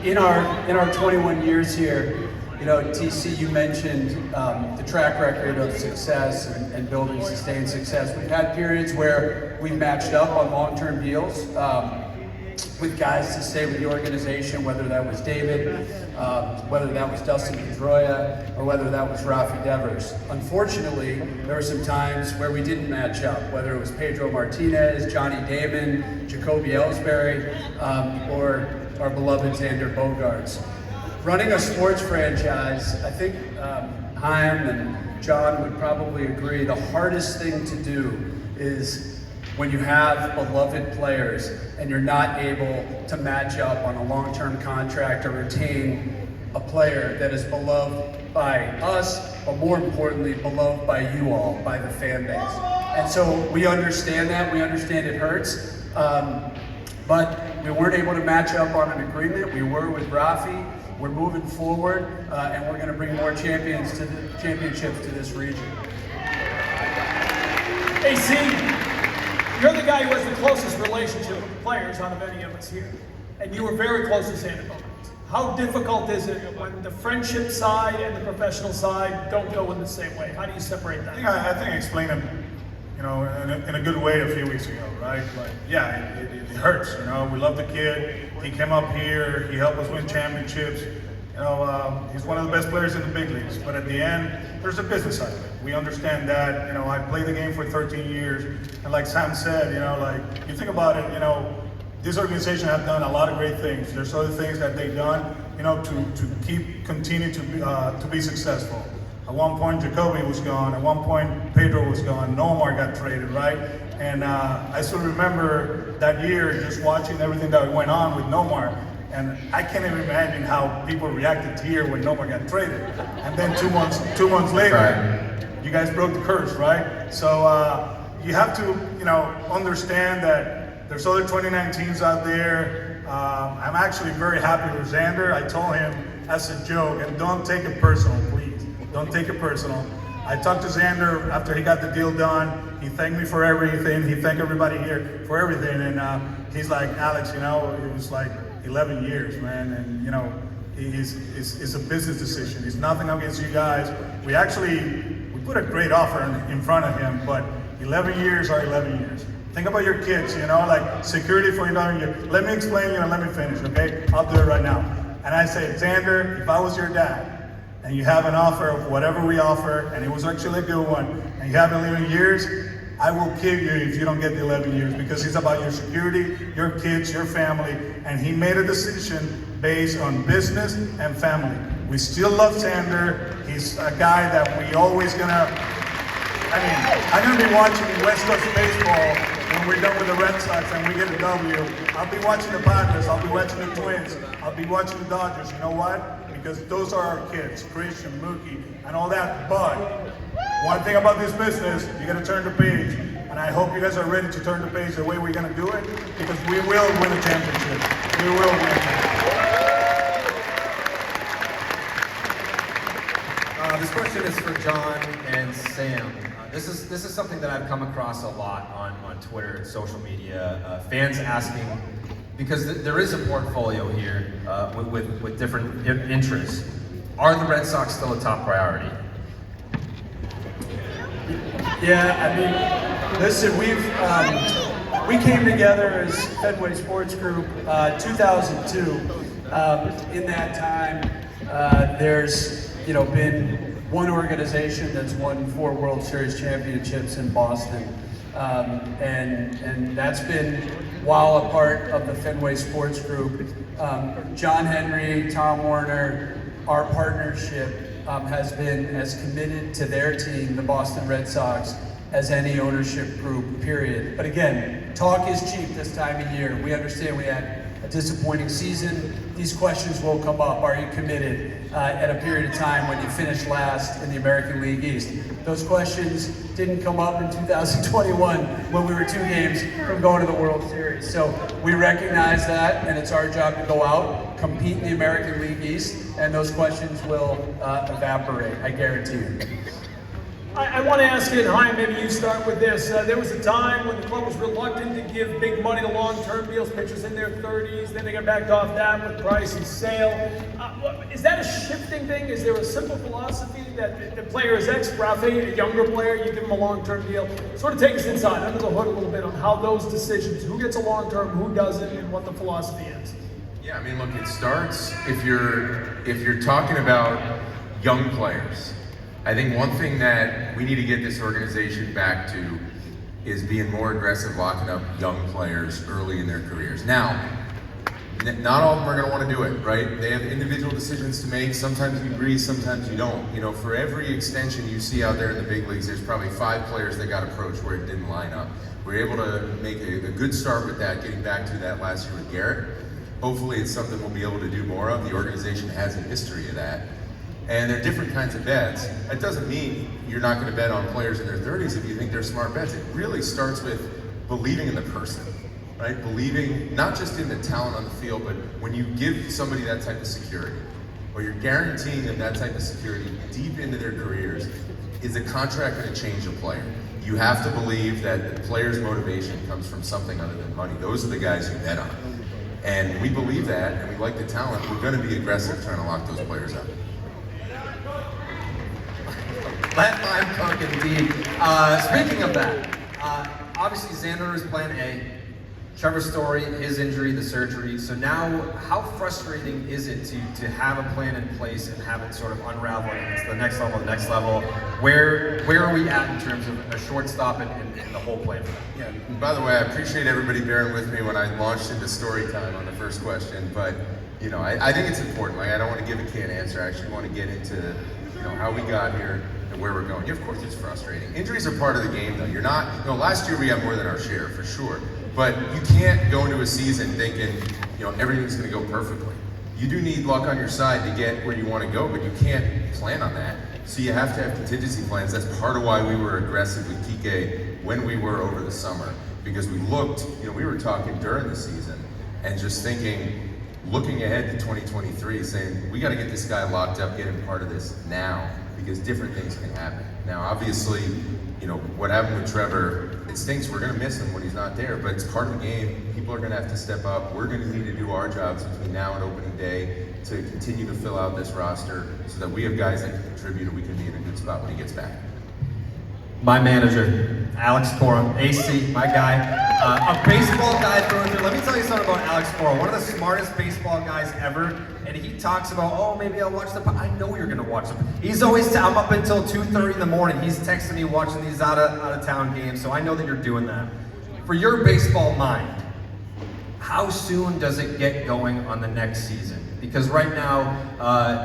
In our 21 years here, you know, TC, you mentioned the track record of success and building sustained success. We've had periods where we've matched up on long-term deals with guys to stay with the organization, whether that was David, whether that was Dustin Pedroia, or whether that was Rafi Devers. Unfortunately, there were some times where we didn't match up, whether it was Pedro Martinez, Johnny Damon, Jacoby Ellsbury, or our beloved Xander Bogaerts. Running a sports franchise, I think Chaim and John would probably agree, the hardest thing to do is when you have beloved players and you're not able to match up on a long-term contract or retain a player that is beloved by us, but more importantly, beloved by you all, by the fan base. And so we understand that, we understand it hurts, but we weren't able to match up on an agreement. We were with Rafi. We're moving forward, and we're going to bring more championships to this region. AC, you're the guy who has the closest relationship with the players out of any of us here, and you were very close to Xander Bogaerts. How difficult is it when the friendship side and the professional side don't go in the same way? How do you separate that? I think I explained it, you know, in a good way a few weeks ago, right? Like, yeah, it hurts, you know. We love the kid. He came up here. He helped us win championships. You know, he's one of the best players in the big leagues. But at the end, there's a business side of it. We understand that. You know, I played the game for 13 years, and like Sam said, you know, like you think about it, you know, this organization have done a lot of great things. There's other things that they've done, you know, to continue to be successful. At one point, Jacoby was gone. At one point, Pedro was gone. Nomar got traded, right? And I still remember that year just watching everything that went on with Nomar. And I can't even imagine how people reacted here when Nomar got traded. And then two months later, right, you guys broke the curse, right? So you have to, you know, understand that there's other 2019s out there. I'm actually very happy with Xander. I told him as a joke, and don't take it personal, please. Don't take it personal. I talked to Xander after he got the deal done. He thanked me for everything. He thanked everybody here for everything. And he's like, Alex, you know, it was like 11 years, man. And, you know, it's a business decision. It's nothing against you guys. We put a great offer in front of him, but 11 years are 11 years. Think about your kids, you know, like security for 11 years. Let me explain, you know, let me finish, okay? I'll do it right now. And I say, Xander, if I was your dad, and you have an offer of whatever we offer, and it was actually a good one, and you have 11 years, I will kill you if you don't get the 11 years, because it's about your security, your kids, your family, and he made a decision based on business and family. We still love Xander. He's a guy that we always gonna, I'm gonna be watching West Coast baseball when we're done with the Red Sox and we get a W. I'll be watching the Padres, I'll be watching the Twins, I'll be watching the Dodgers. You know what? Because those are our kids, Christian, Mookie, and all that. But one thing about this business, you gotta turn the page. And I hope you guys are ready to turn the page the way we're gonna do it, because we will win a championship. We will win a championship. This question is for John and Sam. This is something that I've come across a lot on Twitter and social media. Fans asking, because there is a portfolio here with different interests. Are the Red Sox still a top priority? Yeah, I mean, listen, we came together as Fenway Sports Group 2002. In that time, there's been one organization that's won 4 World Series championships in Boston, and that's been while a part of the Fenway Sports Group. John Henry, Tom Werner, our partnership has been as committed to their team, the Boston Red Sox, as any ownership group, period. But again, talk is cheap this time of year. We understand we had a disappointing season. These questions will come up. Are you committed? at a period of time when you finished last in the American League East. Those questions didn't come up in 2021 when we were 2 games from going to the World Series. So we recognize that, and it's our job to go out, compete in the American League East, and those questions will evaporate, I guarantee you. I want to ask you, and Chaim, maybe you start with this. There was a time when the club was reluctant to give big money to long-term deals, pitchers in their 30s, then they got backed off that with Price and Sale. Is that a shifting thing? Is there a simple philosophy that the player is X, Rafi, a younger player, you give him a long-term deal? Sort of take us inside, under the hood a little bit on how those decisions, who gets a long-term, who doesn't, and what the philosophy is. Yeah, I mean, look, it starts if you're talking about young players. I think one thing that we need to get this organization back to is being more aggressive locking up young players early in their careers. Now, not all of them are going to want to do it, right? They have individual decisions to make. Sometimes you agree, sometimes you don't. You know, for every extension you see out there in the big leagues, there's probably 5 players that got approached where it didn't line up. We were able to make a good start with that, getting back to that last year with Garrett. Hopefully it's something we'll be able to do more of. The organization has a history of that. And they're different kinds of bets. That doesn't mean you're not going to bet on players in their 30s if you think they're smart bets. It really starts with believing in the person, right? Believing not just in the talent on the field, but when you give somebody that type of security, or you're guaranteeing them that type of security deep into their careers, is a contract going to change a player? You have to believe that the player's motivation comes from something other than money. Those are the guys you bet on. And we believe that, and we like the talent. We're going to be aggressive trying to lock those players up. Let time cook indeed. Speaking of that, obviously Xander is plan A. Trevor's story, his injury, the surgery. So now, how frustrating is it to have a plan in place and have it sort of unravel and it's the next level? Where are we at in terms of a shortstop and the whole plan for that? Yeah, and by the way, I appreciate everybody bearing with me when I launched into story time on the first question, but you know, I think it's important. Like, I don't want to give a canned answer. I actually want to get into, you know, how we got here and where we're going. Yeah, of course it's frustrating. Injuries are part of the game though. You're not, you know, last year we had more than our share for sure, but you can't go into a season thinking, you know, everything's going to go perfectly. You do need luck on your side to get where you want to go, but you can't plan on that. So you have to have contingency plans. That's part of why we were aggressive with Kike when we were over the summer, because we looked, you know, we were talking during the season and just thinking, looking ahead to 2023, saying, we got to get this guy locked up, get him part of this now, because different things can happen. Now, obviously, you know, what happened with Trevor, it stinks. We're going to miss him when he's not there, but it's part of the game. People are going to have to step up. We're going to need to do our jobs between now and opening day to continue to fill out this roster so that we have guys that can contribute and we can be in a good spot when he gets back. My manager, Alex Cora, AC, my guy, a baseball guy through and through. Let me tell you something about Alex Cora, one of the smartest baseball guys ever. And he talks about, oh, maybe I'll watch I know you're gonna watch them. He's always, I'm up until 2:30 in the morning. He's texting me watching these out of town games, so I know that you're doing that. For your baseball mind, how soon does it get going on the next season? Because right now,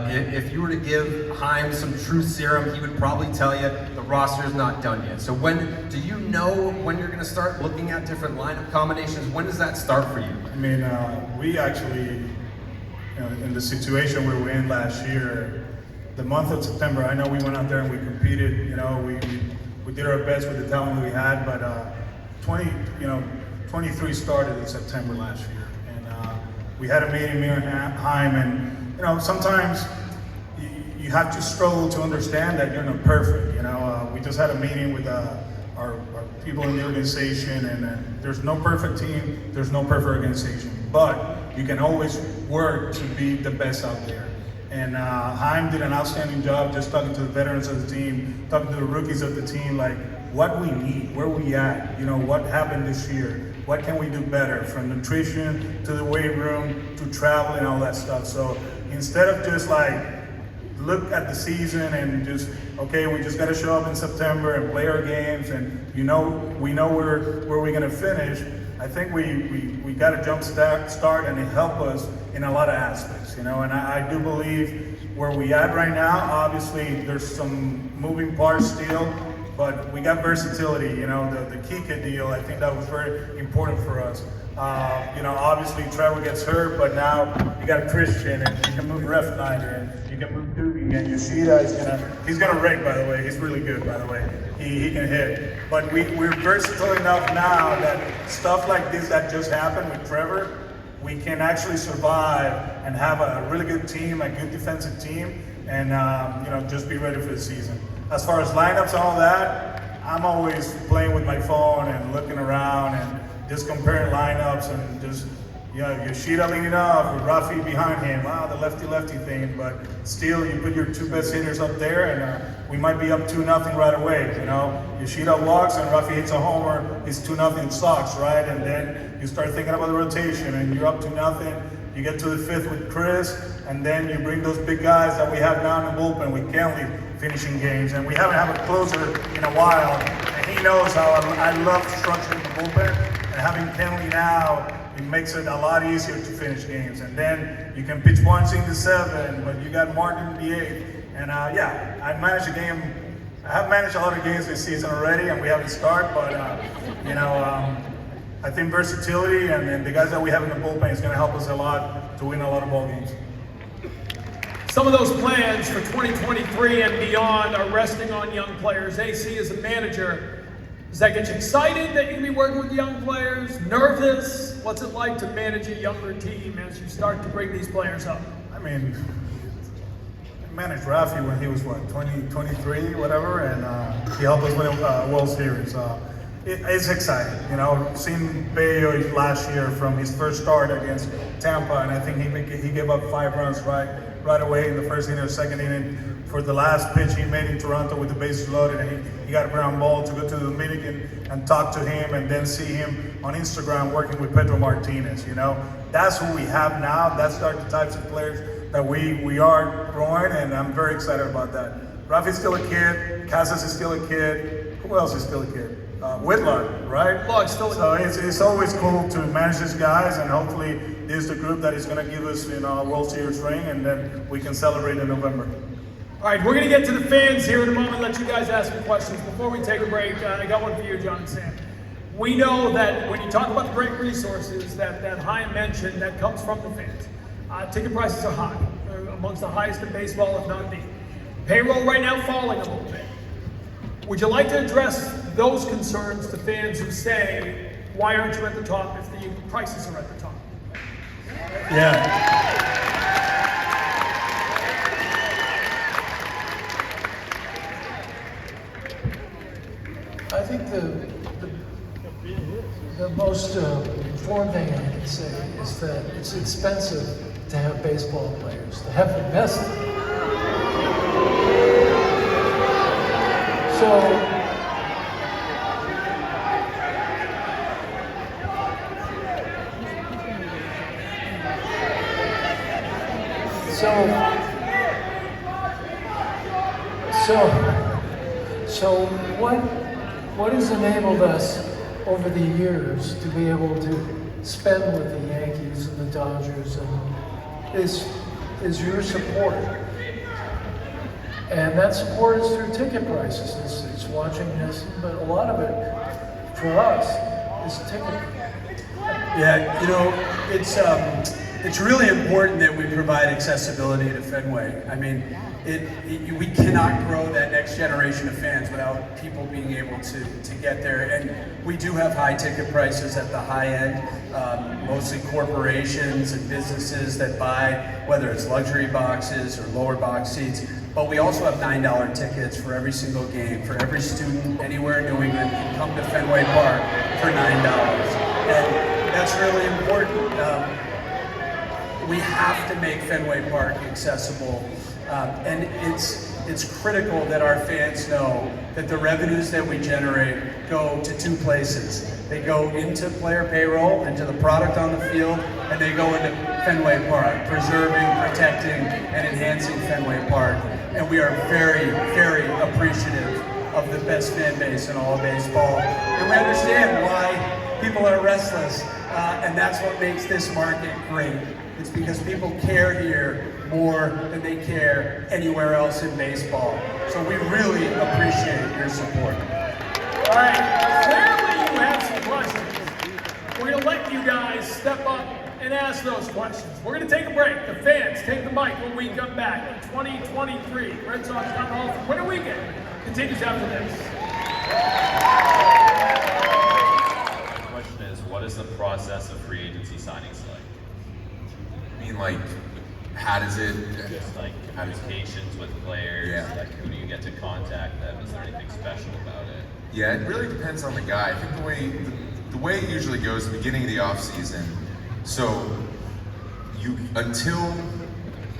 if you were to give Chaim some truth serum, he would probably tell you the roster is not done yet. So when do you know when you're going to start looking at different lineup combinations? When does that start for you? I mean, we actually, you know, in the situation we were in last year, the month of September, I know we went out there and we competed. You know, we did our best with the talent we had, but 23 started in September last year. We had a meeting, me and Chaim, and you know, sometimes you have to struggle to understand that you're not perfect. You know, we just had a meeting with our people in the organization, and there's no perfect team, there's no perfect organization, but you can always work to be the best out there. And Chaim did an outstanding job just talking to the veterans of the team, talking to the rookies of the team, like what we need, where we at, you know, what happened this year. What can we do better, from nutrition to the weight room to travel and all that stuff. So instead of just like look at the season and just, okay, we just got to show up in September and play our games and we know where we're going to finish, I think we got a jump start and it helped us in a lot of aspects, you know. And I do believe where we at right now, obviously there's some moving parts still, but we got versatility, you know, the Kike deal, I think that was very important for us. You know, obviously Trevor gets hurt, but now you got Christian and you can move Refsnyder and you can move Doogie, and Yoshida he's gonna rake, by the way. He's really good, by the way. He can hit. But we're versatile enough now that stuff like this that just happened with Trevor, we can actually survive and have a really good team, a good defensive team, and just be ready for the season. As far as lineups and all that, I'm always playing with my phone and looking around and just comparing lineups and just, Yoshida leading off with Rafi behind him. Wow, the lefty thing, but still you put your two best hitters up there and we might be up 2-0 right away, Yoshida walks and Rafi hits a homer, it's 2-0 Sox, right? And then you start thinking about the rotation and you're up 2-0, you get to the fifth with Chris, and then you bring those big guys that we have now in the bullpen with Kenley finishing games, and we haven't had a closer in a while, and he knows how I love structuring the bullpen, and having Kenley now, it makes it a lot easier to finish games. And then you can pitch once in the 7, but you got Martin in the 8th. And I managed a game. I have managed a lot of games this season already, and we haven't started. But I think versatility and the guys that we have in the bullpen is going to help us a lot to win a lot of ball games. Some of those plans for 2023 and beyond are resting on young players. AC, as a manager, does that get you excited that you're going to be working with young players? Nervous? What's it like to manage a younger team as you start to bring these players up? I mean, I managed Rafi when he was, 23, whatever, and he helped us win a World Series. It's exciting, seeing Bayo last year from his first start against Tampa, and I think he gave up 5 runs right away in the first inning or second inning. For the last pitch he made in Toronto with the bases loaded, and he got a ground ball to go to the Dominican and talk to him, and then see him on Instagram working with Pedro Martinez. That's who we have now. That's the types of players that we are growing, and I'm very excited about that. Rafi's still a kid. Casas is still a kid. Who else is still a kid? Whitlock, right? Whitlock's still a kid. So it's always cool to manage these guys, and hopefully this is the group that is going to give us a World Series ring, and then we can celebrate in November. All right, we're going to get to the fans here in a moment, let you guys ask some questions. Before we take a break, I got one for you, John and Sam. We know that when you talk about the great resources that Chaim mentioned, that comes from the fans. Ticket prices are high, amongst the highest in baseball, if not the. Payroll right now falling a little bit. Would you like to address those concerns to fans who say, why aren't you at the top if the prices are at the top? Yeah. I think the most important thing I can say is that it's expensive to have baseball players, to have the best. So what has enabled us over the years to be able to spend with the Yankees and the Dodgers is your support. And that support is through ticket prices. It's watching this, but a lot of it for us is ticket. Yeah, it's really important that we provide accessibility to Fenway. I mean, we cannot grow that next generation of fans without people being able to get there. And we do have high ticket prices at the high end, mostly corporations and businesses that buy, whether it's luxury boxes or lower box seats. But we also have $9 tickets for every single game. For every student anywhere in New England can come to Fenway Park for $9. And that's really important. We have to make Fenway Park accessible. And it's critical that our fans know that the revenues that we generate go to 2 places. They go into player payroll, into the product on the field, and they go into Fenway Park, preserving, protecting, and enhancing Fenway Park. And we are very, very appreciative of the best fan base in all of baseball. And we understand why people are restless, and that's what makes this market great. It's because people care here more than they care anywhere else in baseball. So we really appreciate your support. All right, clearly you have some questions. We're going to let you guys step up and ask those questions. We're going to take a break. The fans, take the mic when we come back. In 2023, Red Sox Town Hall Winter Weekend continues after this. The question is, what is the process of free agency signings like? I mean, like, how does it? Just like communications with players. Yeah. Like, who do you get to contact them? Is there anything special about it? Yeah, it really depends on the guy. I think the way it usually goes, the beginning of the off season. So you until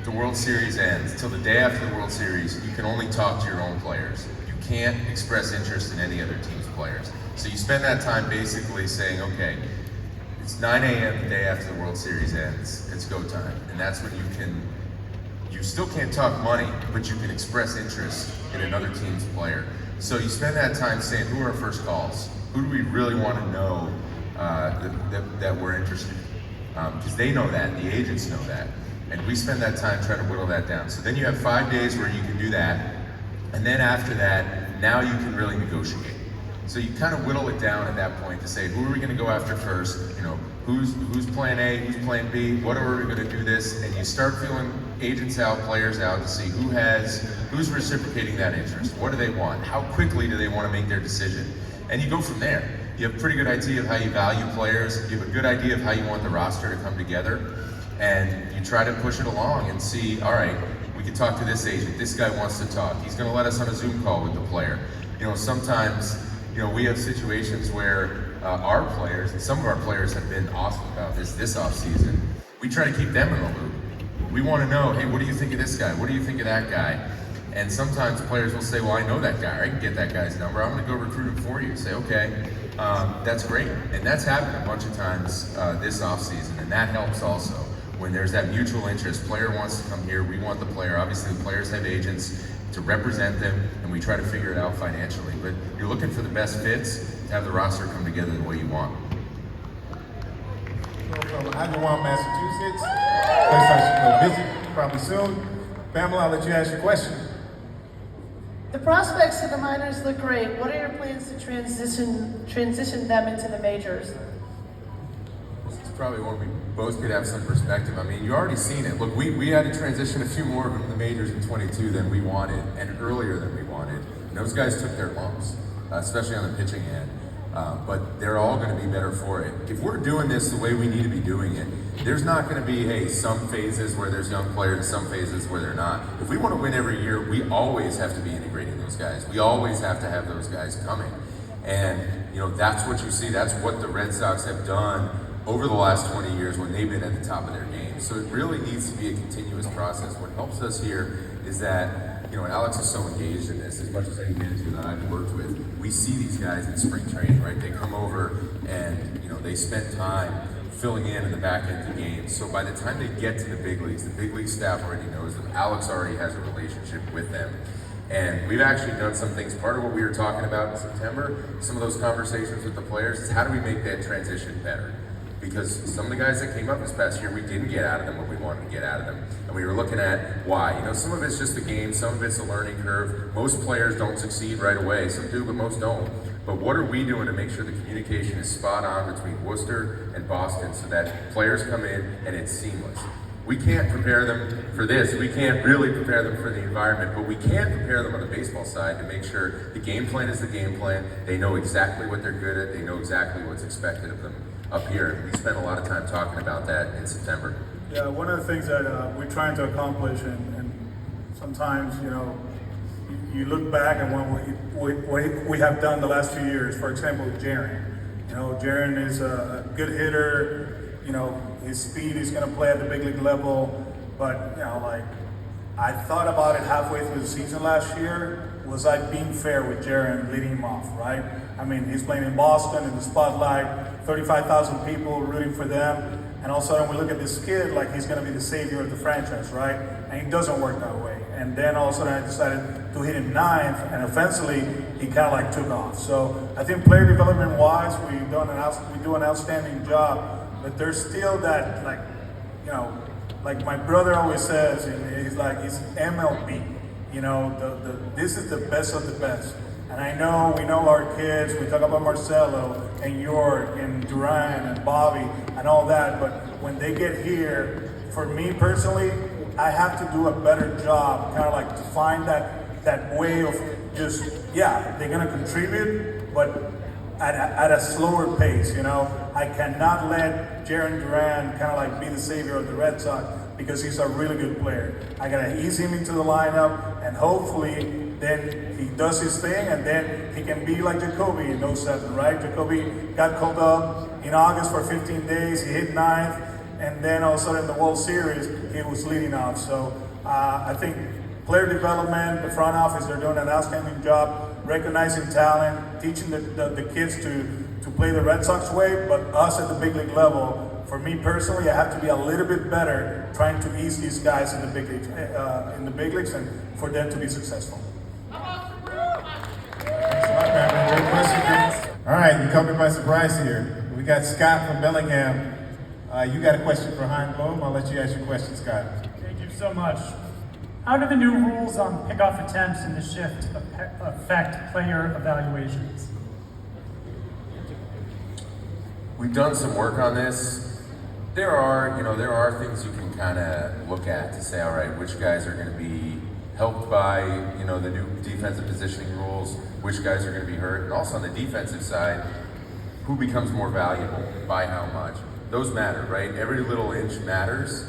the World Series ends, till the day after the World Series, you can only talk to your own players. You can't express interest in any other team's players. So you spend that time basically saying, okay, it's 9 a.m. the day after the World Series ends, it's go time. And that's when you still can't talk money, but you can express interest in another team's player. So you spend that time saying, who are our first calls? Who do we really want to know that we're interested in? Because they know that, the agents know that. And we spend that time trying to whittle that down. So then you have 5 days where you can do that. And then after that, now you can really negotiate. So you kind of whittle it down at that point to say, who are we going to go after first? You know, who's plan A, who's plan B, what are we going to do this? And you start feeling agents out, players out to see who's reciprocating that interest. What do they want? How quickly do they want to make their decision? And you go from there. You have a pretty good idea of how you value players. You have a good idea of how you want the roster to come together. And you try to push it along and see, all right, we can talk to this agent. This guy wants to talk. He's going to let us on a Zoom call with the player. You know, sometimes, you know, we have situations where our players, and some of our players have been awesome about this off season. We try to keep them in the loop. We want to know, hey, what do you think of this guy? What do you think of that guy? And sometimes players will say, well, I know that guy. I can get that guy's number. I'm going to go recruit him for you. Say, okay, that's great. And that's happened a bunch of times this off season, and that helps also. When there's that mutual interest, player wants to come here, we want the player. Obviously, the players have agents to represent them, and we try to figure it out financially. But you're looking for the best fits to have the roster come together the way you want. From Agawam, Massachusetts. Place I should go visit probably soon. Pamela, I'll let you ask your question. The prospects of the minors look great. What are your plans to transition them into the majors? It's probably one we both could have some perspective. I mean, you already seen it. Look, we had to transition a few more of them to the majors in 22 than we wanted, and earlier than we wanted. And those guys took their lumps, especially on the pitching end. But they're all going to be better for it. If we're doing this the way we need to be doing it, there's not going to be, hey, some phases where there's young players and some phases where they're not. If we want to win every year, we always have to be integrating those guys. We always have to have those guys coming. And, you know, that's what you see. That's what the Red Sox have done over the last 20 years when they've been at the top of their game. So it really needs to be a continuous process. What helps us here is that, you know, Alex is so engaged in this, as much as any manager that I've worked with. We see these guys in spring training, right? They come over and, you know, they spend time filling in the back end of the game. So by the time they get to the big league staff already knows them. Alex already has a relationship with them. And we've actually done some things. Part of what we were talking about in September, some of those conversations with the players, is how do we make that transition better? Because some of the guys that came up this past year, we didn't get out of them what we wanted to get out of them. And we were looking at why. You know, some of it's just the game, some of it's a learning curve. Most players don't succeed right away. Some do, but most don't. But what are we doing to make sure the communication is spot on between Worcester and Boston so that players come in and it's seamless? We can't prepare them for this. We can't really prepare them for the environment, but we can prepare them on the baseball side to make sure the game plan is the game plan. They know exactly what they're good at. They know exactly what's expected of them up here. We spent a lot of time talking about that in September. Yeah, one of the things that we're trying to accomplish, and sometimes, you know, you look back at what we have done the last few years. For example, Jaren. You know, Jaren is a good hitter. You know, his speed is going to play at the big league level. But, you know, like, I thought about it halfway through the season last year. Was I being fair with Jaren leading him off, right? I mean, he's playing in Boston in the spotlight, 35,000 people rooting for them. And all of a sudden we look at this kid like he's going to be the savior of the franchise, right? And it doesn't work that way. And then all of a sudden I decided to hit him ninth, and offensively, he kind of like took off. So I think player development wise, we do an outstanding job, but there's still that, like, you know, like my brother always says, he's like, it's MLB. You know, this is the best of the best. And I know, we know our kids, we talk about Marcelo and York and Duran and Bobby and all that, but when they get here, for me personally, I have to do a better job, kind of like to find that way of just, yeah, they're gonna contribute, but at a slower pace, you know? I cannot let Jaren Duran kind of like be the savior of the Red Sox because he's a really good player. I gotta ease him into the lineup, and hopefully then he does his thing, and then he can be like Jacoby in 07, right? Jacoby got called up in August for 15 days, he hit ninth, and then all of a sudden in the World Series, he was leading off. So I think player development, the front office, they're doing an outstanding job recognizing talent, teaching the kids to play the Red Sox way, but us at the big league level, for me personally, I have to be a little bit better trying to ease these guys in the big leagues, and for them to be successful. Great question. All right, you caught me by surprise here. We got Scott from Bellingham. You got a question for Hein Bloom. I'll let you ask your question, Scott. Thank you so much. How do the new rules on pickoff attempts in the shift affect player evaluations? We've done some work on this. There are things you can kind of look at to say, all right, which guys are going to be helped by, the new defensive positioning rules, which guys are going to be hurt, and also on the defensive side, who becomes more valuable by how much. Those matter, right? Every little inch matters.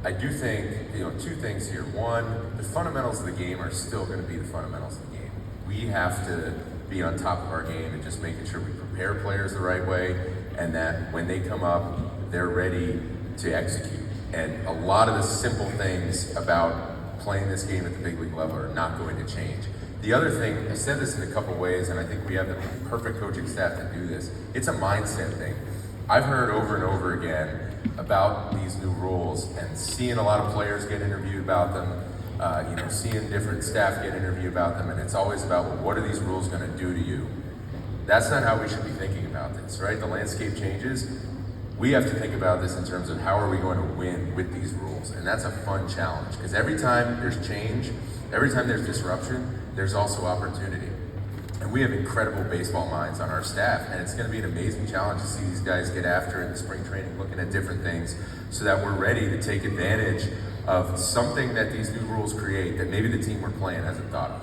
I do think, two things here. One, the fundamentals of the game are still going to be the fundamentals of the game. We have to be on top of our game and just making sure we prepare players the right way, and that when they come up, they're ready to execute. And a lot of the simple things about playing this game at the big league level are not going to change. The other thing, I said this in a couple ways, and I think we have the perfect coaching staff to do this. It's a mindset thing. I've heard over and over again about these new rules and seeing a lot of players get interviewed about them, seeing different staff get interviewed about them, and it's always about, well, what are these rules going to do to you? That's not how we should be thinking about this, right? The landscape changes. We have to think about this in terms of how are we going to win with these rules, and that's a fun challenge, because every time there's change, every time there's disruption, there's also opportunity. And we have incredible baseball minds on our staff, and it's going to be an amazing challenge to see these guys get after it in spring training, looking at different things, so that we're ready to take advantage of something that these new rules create that maybe the team we're playing hasn't thought of.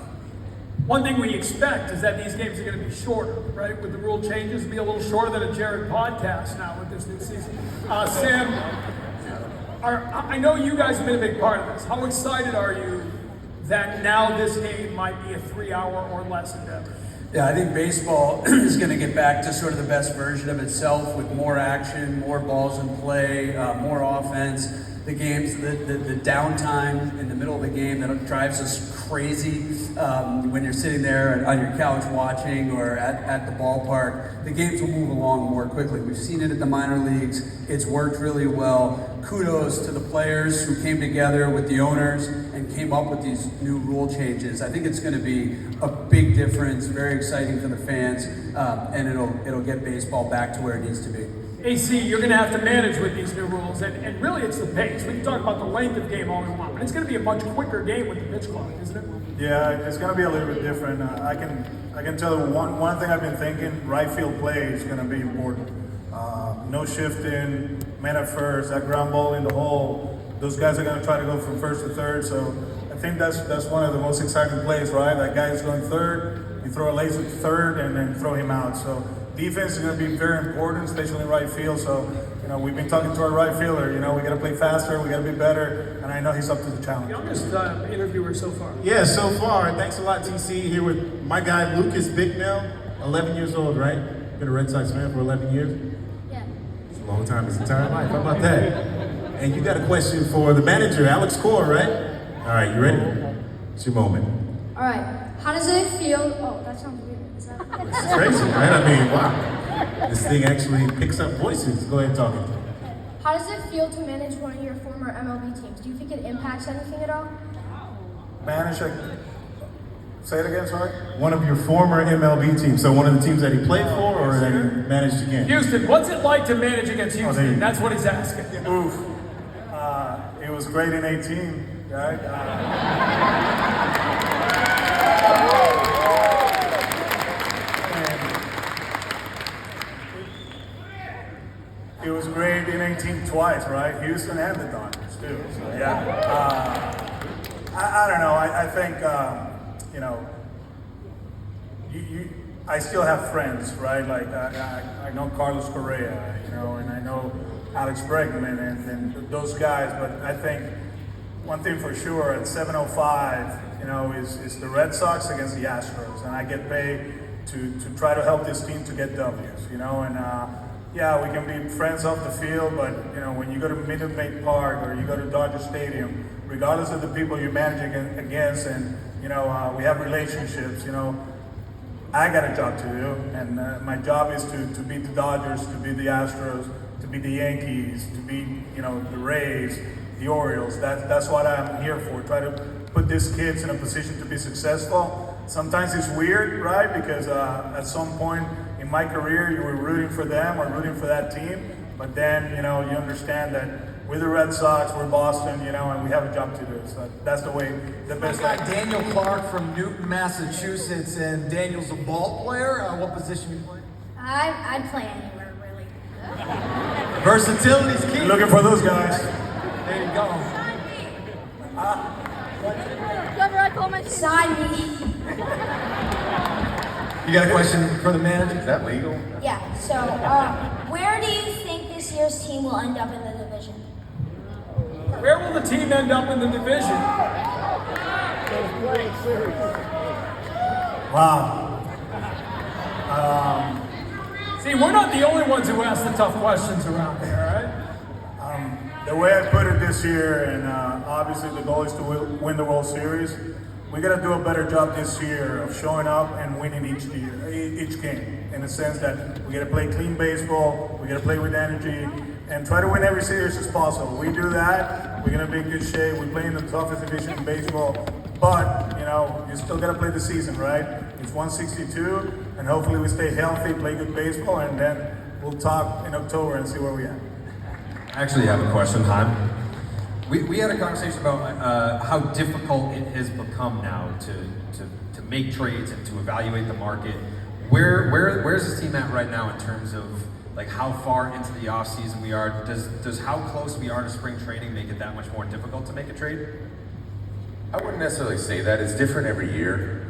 One thing we expect is that these games are going to be shorter, right? With the rule changes, it'll be a little shorter than a Jared podcast now with this new season. Sam, I know you guys have been a big part of this. How excited are you that now this game might be a 3-hour or less endeavor? Yeah, I think baseball is going to get back to sort of the best version of itself with more action, more balls in play, more offense. The games, the downtime in the middle of the game that drives us crazy when you're sitting there on your couch watching or at the ballpark. The games will move along more quickly. We've seen it at the minor leagues. It's worked really well. Kudos to the players who came together with the owners and came up with these new rule changes. I think it's going to be a big difference, very exciting for the fans, and it'll get baseball back to where it needs to be. AC, you're going to have to manage with these new rules, and really it's the pace. We can talk about the length of game all we want, but it's going to be a much quicker game with the pitch clock, isn't it? Yeah, it's going to be a little bit different. I can tell you one thing I've been thinking, right field play is going to be important. No shifting, man at first, that ground ball in the hole, those guys are going to try to go from first to third, so I think that's one of the most exciting plays, right? That guy is going third, you throw a laser to third and then throw him out. So defense is going to be very important, especially in right field. So, we've been talking to our right fielder. We got to play faster, we got to be better, and I know he's up to the challenge. Youngest interviewer so far. Yeah, so far. Thanks a lot, TC. Here with my guy, Lucas Bicknell, 11 years old, right? Been a Red Sox fan for 11 years? Yeah. It's a long time, his entire life. How about that? And you got a question for the manager, Alex Core, right? All right, you ready? It's your moment. All right. How does it feel? Oh, that sounds weird. Is that It's crazy, right? I mean, wow. This thing actually picks up voices. Go ahead and talk it. How does it feel to manage one of your former MLB teams? Do you think it impacts anything at all? Say it again, sorry? One of your former MLB teams, so one of the teams that he played for or that he managed against? Houston, what's it like to manage against Houston? That's what he's asking. Oof. It was great in 18, right? He was great in 18 twice, right? Houston and the Dodgers too. So yeah, I don't know. I think you know, I still have friends, right? Like I know Carlos Correa, you know, and I know Alex Bregman and those guys. But I think one thing for sure at 7:05, you know, is the Red Sox against the Astros, and I get paid to try to help this team to get W's, you know, and yeah, we can be friends off the field, but you know, when you go to Minute Maid Park or you go to Dodger Stadium, regardless of the people you're managing against, and you know, we have relationships, you know, I got a job to do, and my job is to beat the Dodgers, to beat the Astros, to beat the Yankees, to beat, you know, the Rays, the Orioles. That's what I'm here for. Try to put these kids in a position to be successful. Sometimes it's weird, right? Because at some point in my career, you were rooting for them or rooting for that team, but then, you know, you understand that we're the Red Sox, we're Boston, you know, and we have a job to do. So that's the way, the best I got way. Daniel Clark from Newton, Massachusetts, and Daniel's a ball player. What position you play? I'd play anywhere, really. Versatility's key. Looking for those guys. There you go. Side me. You got a question for the manager? Is that legal? Yeah, so where do you think this year's team will end up in the division? Where will the team end up in the division? Wow. See, we're not the only ones who ask the tough questions around here, all right? The way I put it this year, and obviously the goal is to win the World Series, we got to do a better job this year of showing up and winning each game. In the sense that we got to play clean baseball, we got to play with energy, and try to win every series as possible. We do that, we're going to be in good shape. We play in the toughest division in baseball, but you know, you still got to play the season, right? It's 162, and hopefully we stay healthy, play good baseball, and then we'll talk in October and see where we are. I actually have a question, Han. We had a conversation about how difficult it has become now to make trades and to evaluate the market. Where's this team at right now in terms of like how far into the off season we are? Does how close we are to spring training make it that much more difficult to make a trade? I wouldn't necessarily say that. It's different every year.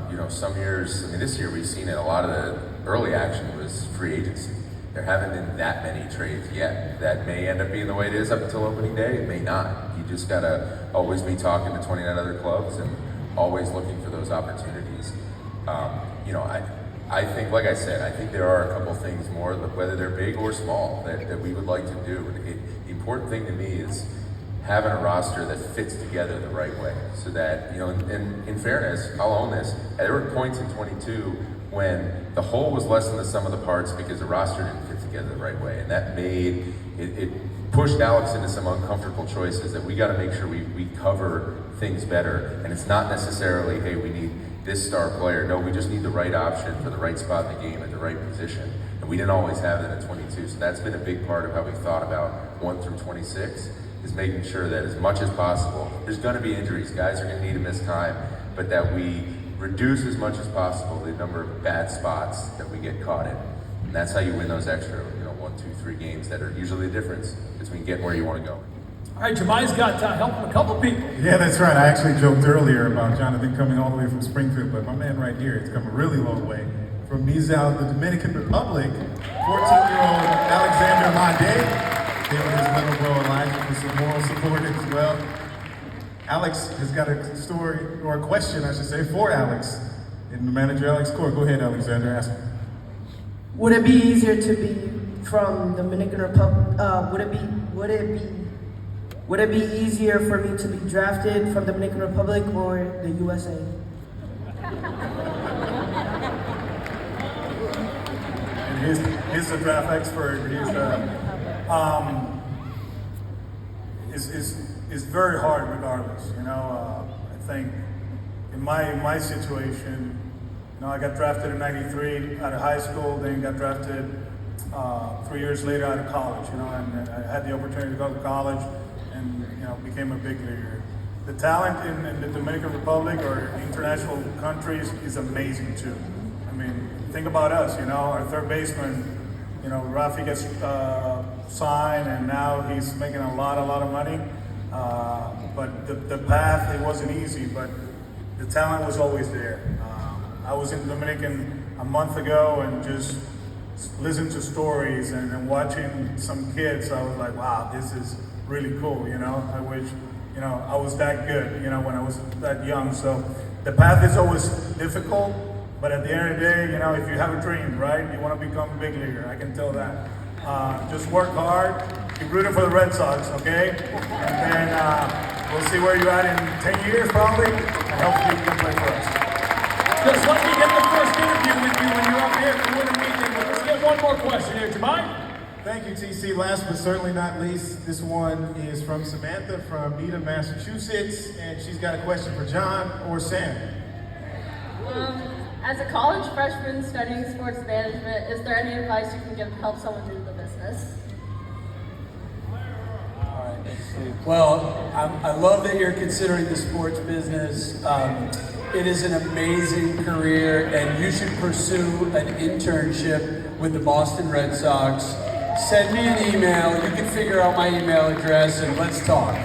You know, some years, I mean, this year we've seen it, a lot of the early action was free agency. There haven't been that many trades yet. That may end up being the way it is up until opening day. It may not. You just gotta always be talking to 29 other clubs and always looking for those opportunities. You know, I think, like I said, I think there are a couple things more, whether they're big or small, that we would like to do. The important thing to me is having a roster that fits together the right way. So that, you know, in fairness, I'll own this, there were points in 22 when the whole was less than the sum of the parts because the roster didn't fit together the right way. And that made, it pushed Alex into some uncomfortable choices that we gotta make sure we cover things better. And it's not necessarily, hey, we need this star player. No, we just need the right option for the right spot in the game at the right position. And we didn't always have that at 22. So that's been a big part of how we thought about 1 through 26, is making sure that as much as possible, there's gonna be injuries, guys are gonna need to miss time, but that we reduce as much as possible the number of bad spots that we get caught in. And that's how you win those extra, you know, 1, 2, 3 games that are usually the difference between getting where you want to go. All right, Jemi's got help from a couple people. Yeah, that's right. I actually joked earlier about Jonathan coming all the way from Springfield, but my man right here has come a really long way. From Mizal, the Dominican Republic, 14-year-old Alexander Made, here with his little bro Elijah for some moral support as well. Alex has got a story, or a question, I should say, for Alex. In manager Alex Court. Go ahead, Alexander, ask him. Would it be easier to be from Dominican Republic? Would it be easier for me to be drafted from Dominican Republic or the USA? And he's the draft expert. It's very hard regardless. You know, I think in my situation, you know, I got drafted in '93 out of high school, then got drafted 3 years later out of college. You know, and I had the opportunity to go to college, and you know, became a big leaguer. The talent in the Dominican Republic or international countries is amazing too. I mean, think about us. You know, our third baseman you know, Rafi gets signed, and now he's making a lot of money. But the path, it wasn't easy, but the talent was always there. I was in Dominican a month ago and just listening to stories and watching some kids. I was like, wow, this is really cool, you know. I wish, you know, I was that good, you know, when I was that young. So the path is always difficult, but at the end of the day, you know, if you have a dream, right, you want to become a big leaguer. I can tell that. Just work hard, keep rooting for the Red Sox, okay? And then we'll see where you're at in 10 years probably, and hopefully you can play for us. Just let me get the first interview with you when you're up here for Winter Weekend. Let's get one more question here. Do you mind? Thank you, TC. Last but certainly not least, this one is from Samantha from Needham, Massachusetts, and she's got a question for John or Sam. As a college freshman studying sports management, is there any advice you can give to help someone do the business? Well, I love that you're considering the sports business. It is an amazing career, and you should pursue an internship with the Boston Red Sox. Send me an email. You can figure out my email address, and let's talk.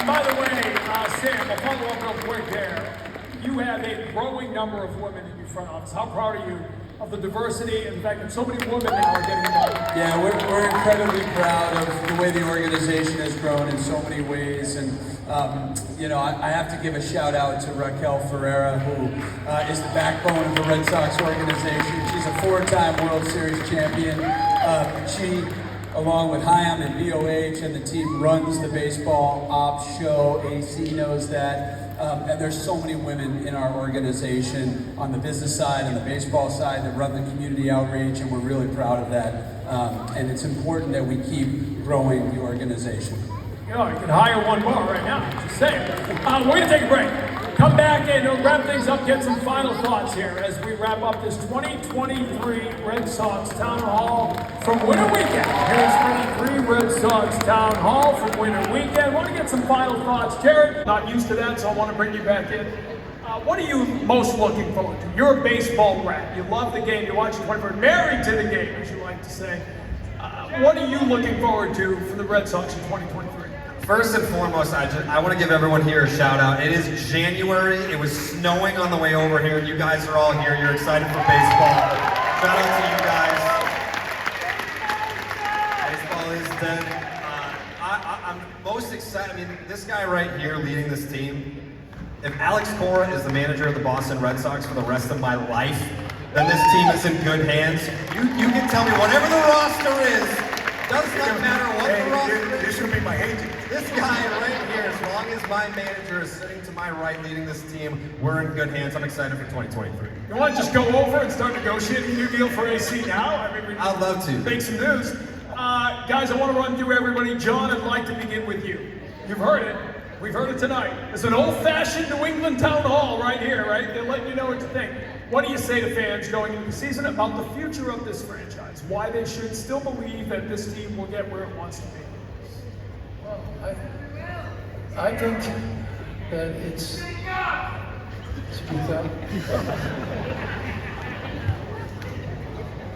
By the way, Sam, I'll follow up real quick there. You have a growing number of women in your front office. How proud are you of the diversity and the fact that so many women now are getting involved? Yeah, we're incredibly proud of the way the organization has grown in so many ways. And, you know, I have to give a shout out to Raquel Ferreira, who is the backbone of the Red Sox organization. She's a 4-time World Series champion. She, along with Chaim and VOH and the team, runs the baseball ops show. AC knows that. And there's so many women in our organization on the business side and the baseball side that run the community outreach, and we're really proud of that. And it's important that we keep growing the organization. You know, you can hire one more right now, just saying. We're going to take a break. Come back and wrap things up, get some final thoughts here as we wrap up this 2023 Red Sox Town Hall from Winter Weekend. Here's 23 Red Sox Town Hall from Winter Weekend. I want to get some final thoughts. Jared, not used to that, so I want to bring you back in. What are you most looking forward to? You're a baseball rat. You love the game. You watch it 24, married to the game, as you like to say. What are you looking forward to for the Red Sox in 2023? First and foremost, I want to give everyone here a shout out. It is January. It was snowing on the way over here. You guys are all here. You're excited for baseball. Shout out to you guys. Baseball is dead. I'm most excited. I mean, this guy right here leading this team. If Alex Cora is the manager of the Boston Red Sox for the rest of my life, then this team is in good hands. You can tell me whatever the roster is. Does not matter what the roster is. This should be my agent. This guy right here, as long as my manager is sitting to my right leading this team, we're in good hands. I'm excited for 2023. You want to just go over and start negotiating a new deal for AC now? I mean, I'd love to. Make some news. Guys, I want to run through everybody. John, I'd like to begin with you. You've heard it. We've heard it tonight. It's an old-fashioned New England town hall right here, right? They're letting you know what you think. What do you say to fans going into the season about the future of this franchise? Why they should still believe that this team will get where it wants to be? Well, I think that it's... Speak up.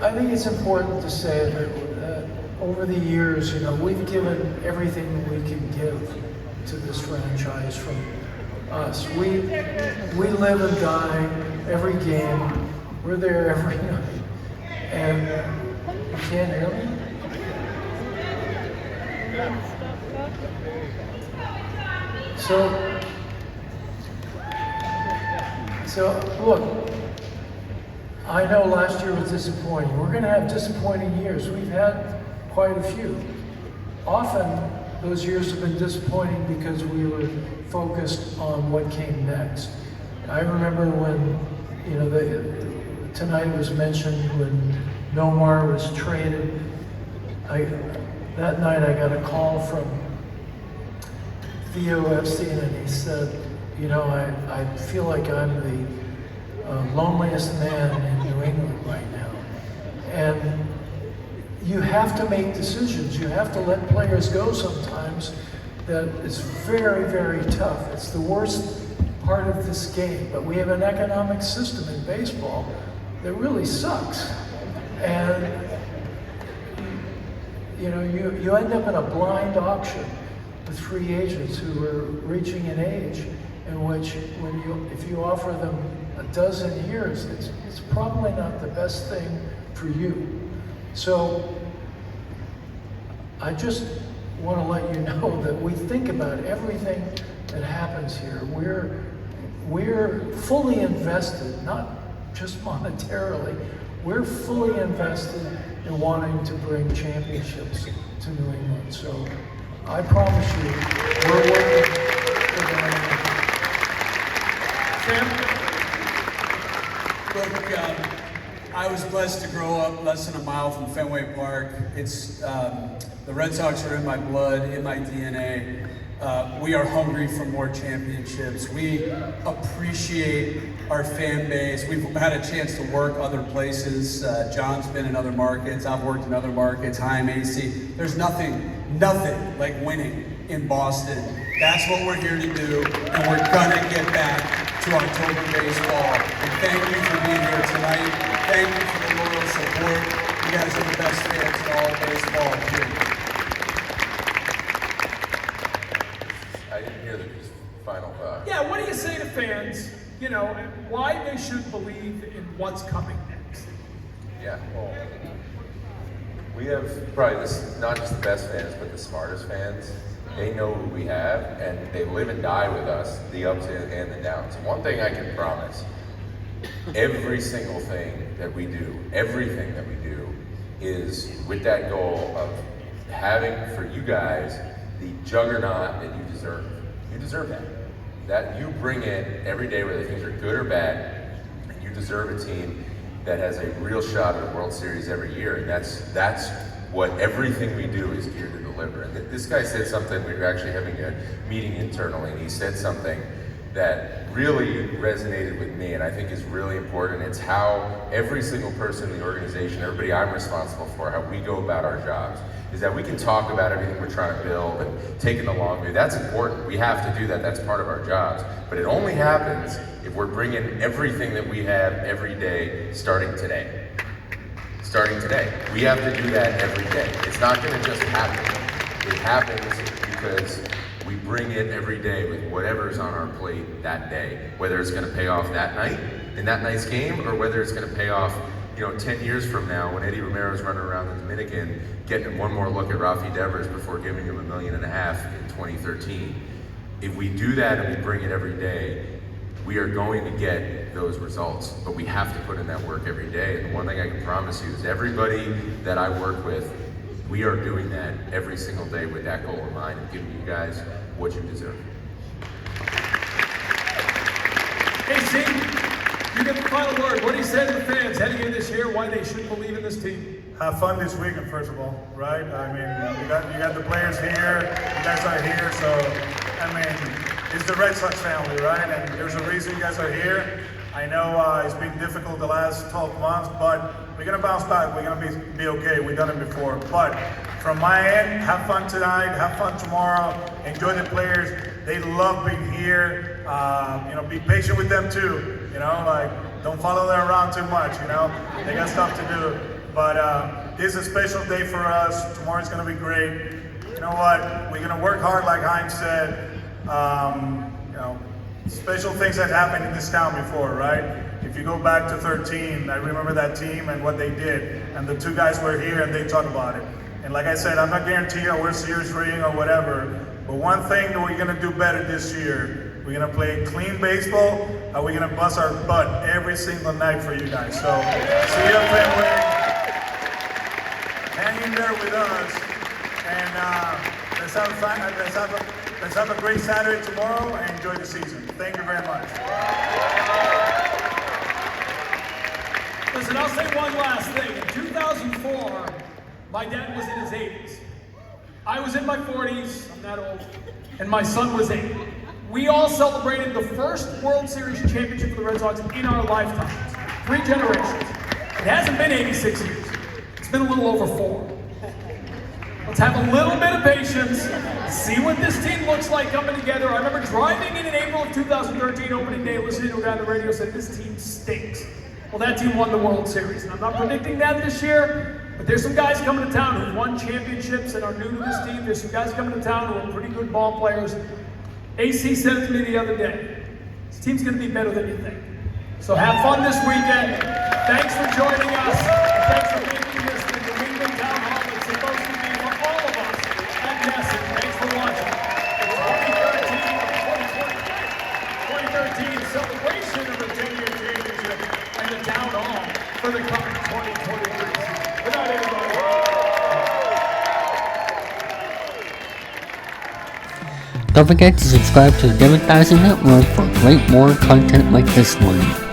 I think it's important to say that over the years, you know, we've given everything we can give to this franchise from us. We live and die every game. We're there every night. And you can't hear me? So look, I know last year was disappointing. We're going to have disappointing years. We've had quite a few. Often, those years have been disappointing because we were focused on what came next. I remember when, you know, tonight was mentioned when Nomar was traded. That night I got a call from Theo Epstein, and he said, you know, I feel like I'm the loneliest man in New England right now. And you have to make decisions. You have to let players go sometimes. That is very, very tough. It's the worst part of this game. But we have an economic system in baseball that really sucks. And you know, you end up in a blind auction with free agents who are reaching an age in which, if you offer them a dozen years, it's probably not the best thing for you. So I just want to let you know that we think about everything that happens here. We're fully invested, not just monetarily. We're fully invested in wanting to bring championships to New England. So I promise you, we're working for that. Look, I was blessed to grow up less than a mile from Fenway Park. It's the Red Sox are in my blood, in my DNA. We are hungry for more championships. We appreciate our fan base. We've had a chance to work other places. John's been in other markets. I've worked in other markets. Chaim, AC. There's nothing like winning in Boston. That's what we're here to do, and we're gonna get back to October baseball. And thank you for being here tonight. Thank you for the loyal support. You guys are the best fans in all of baseball, period. I didn't hear the final thought. Yeah, what do you say to fans, you know, why they should believe in what's coming next? Yeah, well, we have probably not just the best fans, but the smartest fans. They know who we have, and they live and die with us, the ups and the downs. One thing I can promise, every single thing that we do, everything that we do, is with that goal of having for you guys the juggernaut that you deserve. You deserve that. That you bring in every day, whether things are good or bad, and you deserve a team that has a real shot at the World Series every year, and that's what everything we do is geared to deliver. And this guy said something, we were actually having a meeting internally, and he said something that really resonated with me and I think is really important. It's how every single person in the organization, everybody I'm responsible for, how we go about our jobs, is that we can talk about everything we're trying to build and taking the long view. That's important. We have to do that. That's part of our jobs. But it only happens if we're bringing everything that we have every day, starting today. Starting today. We have to do that every day. It's not going to just happen. It happens because we bring it every day with whatever's on our plate that day, whether it's going to pay off that night in that night's game, or whether it's going to pay off, 10 years from now when Eddie Romero's running around the Dominican, getting one more look at Rafi Devers before giving him $1.5 million in 2013. If we do that and we bring it every day, we are going to get those results, but we have to put in that work every day. And the one thing I can promise you is everybody that I work with, we are doing that every single day with that goal in mind and giving you guys what you deserve. Hey, Steve, you get the final word. What do you say to the fans heading into this year, why they should believe in this team? Have fun this weekend, first of all, right? I mean, you got the players here, you guys are here, so, I mean, it's the Red Sox family, right? And there's a reason you guys are here. I know it's been difficult the last 12 months, but we're gonna bounce back. We're gonna be okay. We've done it before. But from my end, have fun tonight, have fun tomorrow, enjoy the players. They love being here. Be patient with them too. Don't follow them around too much, They got stuff to do. But this is a special day for us. Tomorrow's gonna be great. You know what? We're gonna work hard, like Chaim said. Special things that happened in this town before, right? If you go back to 13, I remember that team and what they did. And the two guys were here and they talk about it. And like I said, I'm not guaranteeing a World Series ring or whatever, but one thing that we're gonna do better this year, we're gonna play clean baseball, and we're gonna bust our butt every single night for you guys. So, see you at Fenway. Hang in there with us, and let's have a great Saturday tomorrow and enjoy the season. Thank you very much. Listen, I'll say one last thing. In 2004, my dad was in his 80s. I was in my 40s, I'm not old, and my son was 8. We all celebrated the first World Series championship for the Red Sox in our lifetimes. 3 generations. It hasn't been 86 years. It's been a little over 4. Let's have a little bit of patience, see what this team looks like coming together. I remember driving in April of 2013, opening day, listening to a guy on the radio said, this team stinks. Well, that team won the World Series. And I'm not predicting that this year, but there's some guys coming to town who've won championships and are new to this team. There's some guys coming to town who are pretty good ball players. AC said it to me the other day. This team's going to be better than you think. So have fun this weekend. Thanks for joining us. Thanks for making this the New England Town Hall it's supposed to be for all of us at Nesson. Thanks for watching. The 2013 celebration of the 10-year championship and the Town Hall for the coming 2023 season. Good night, everybody. Don't forget to subscribe to the Advertising Network for great more content like this one.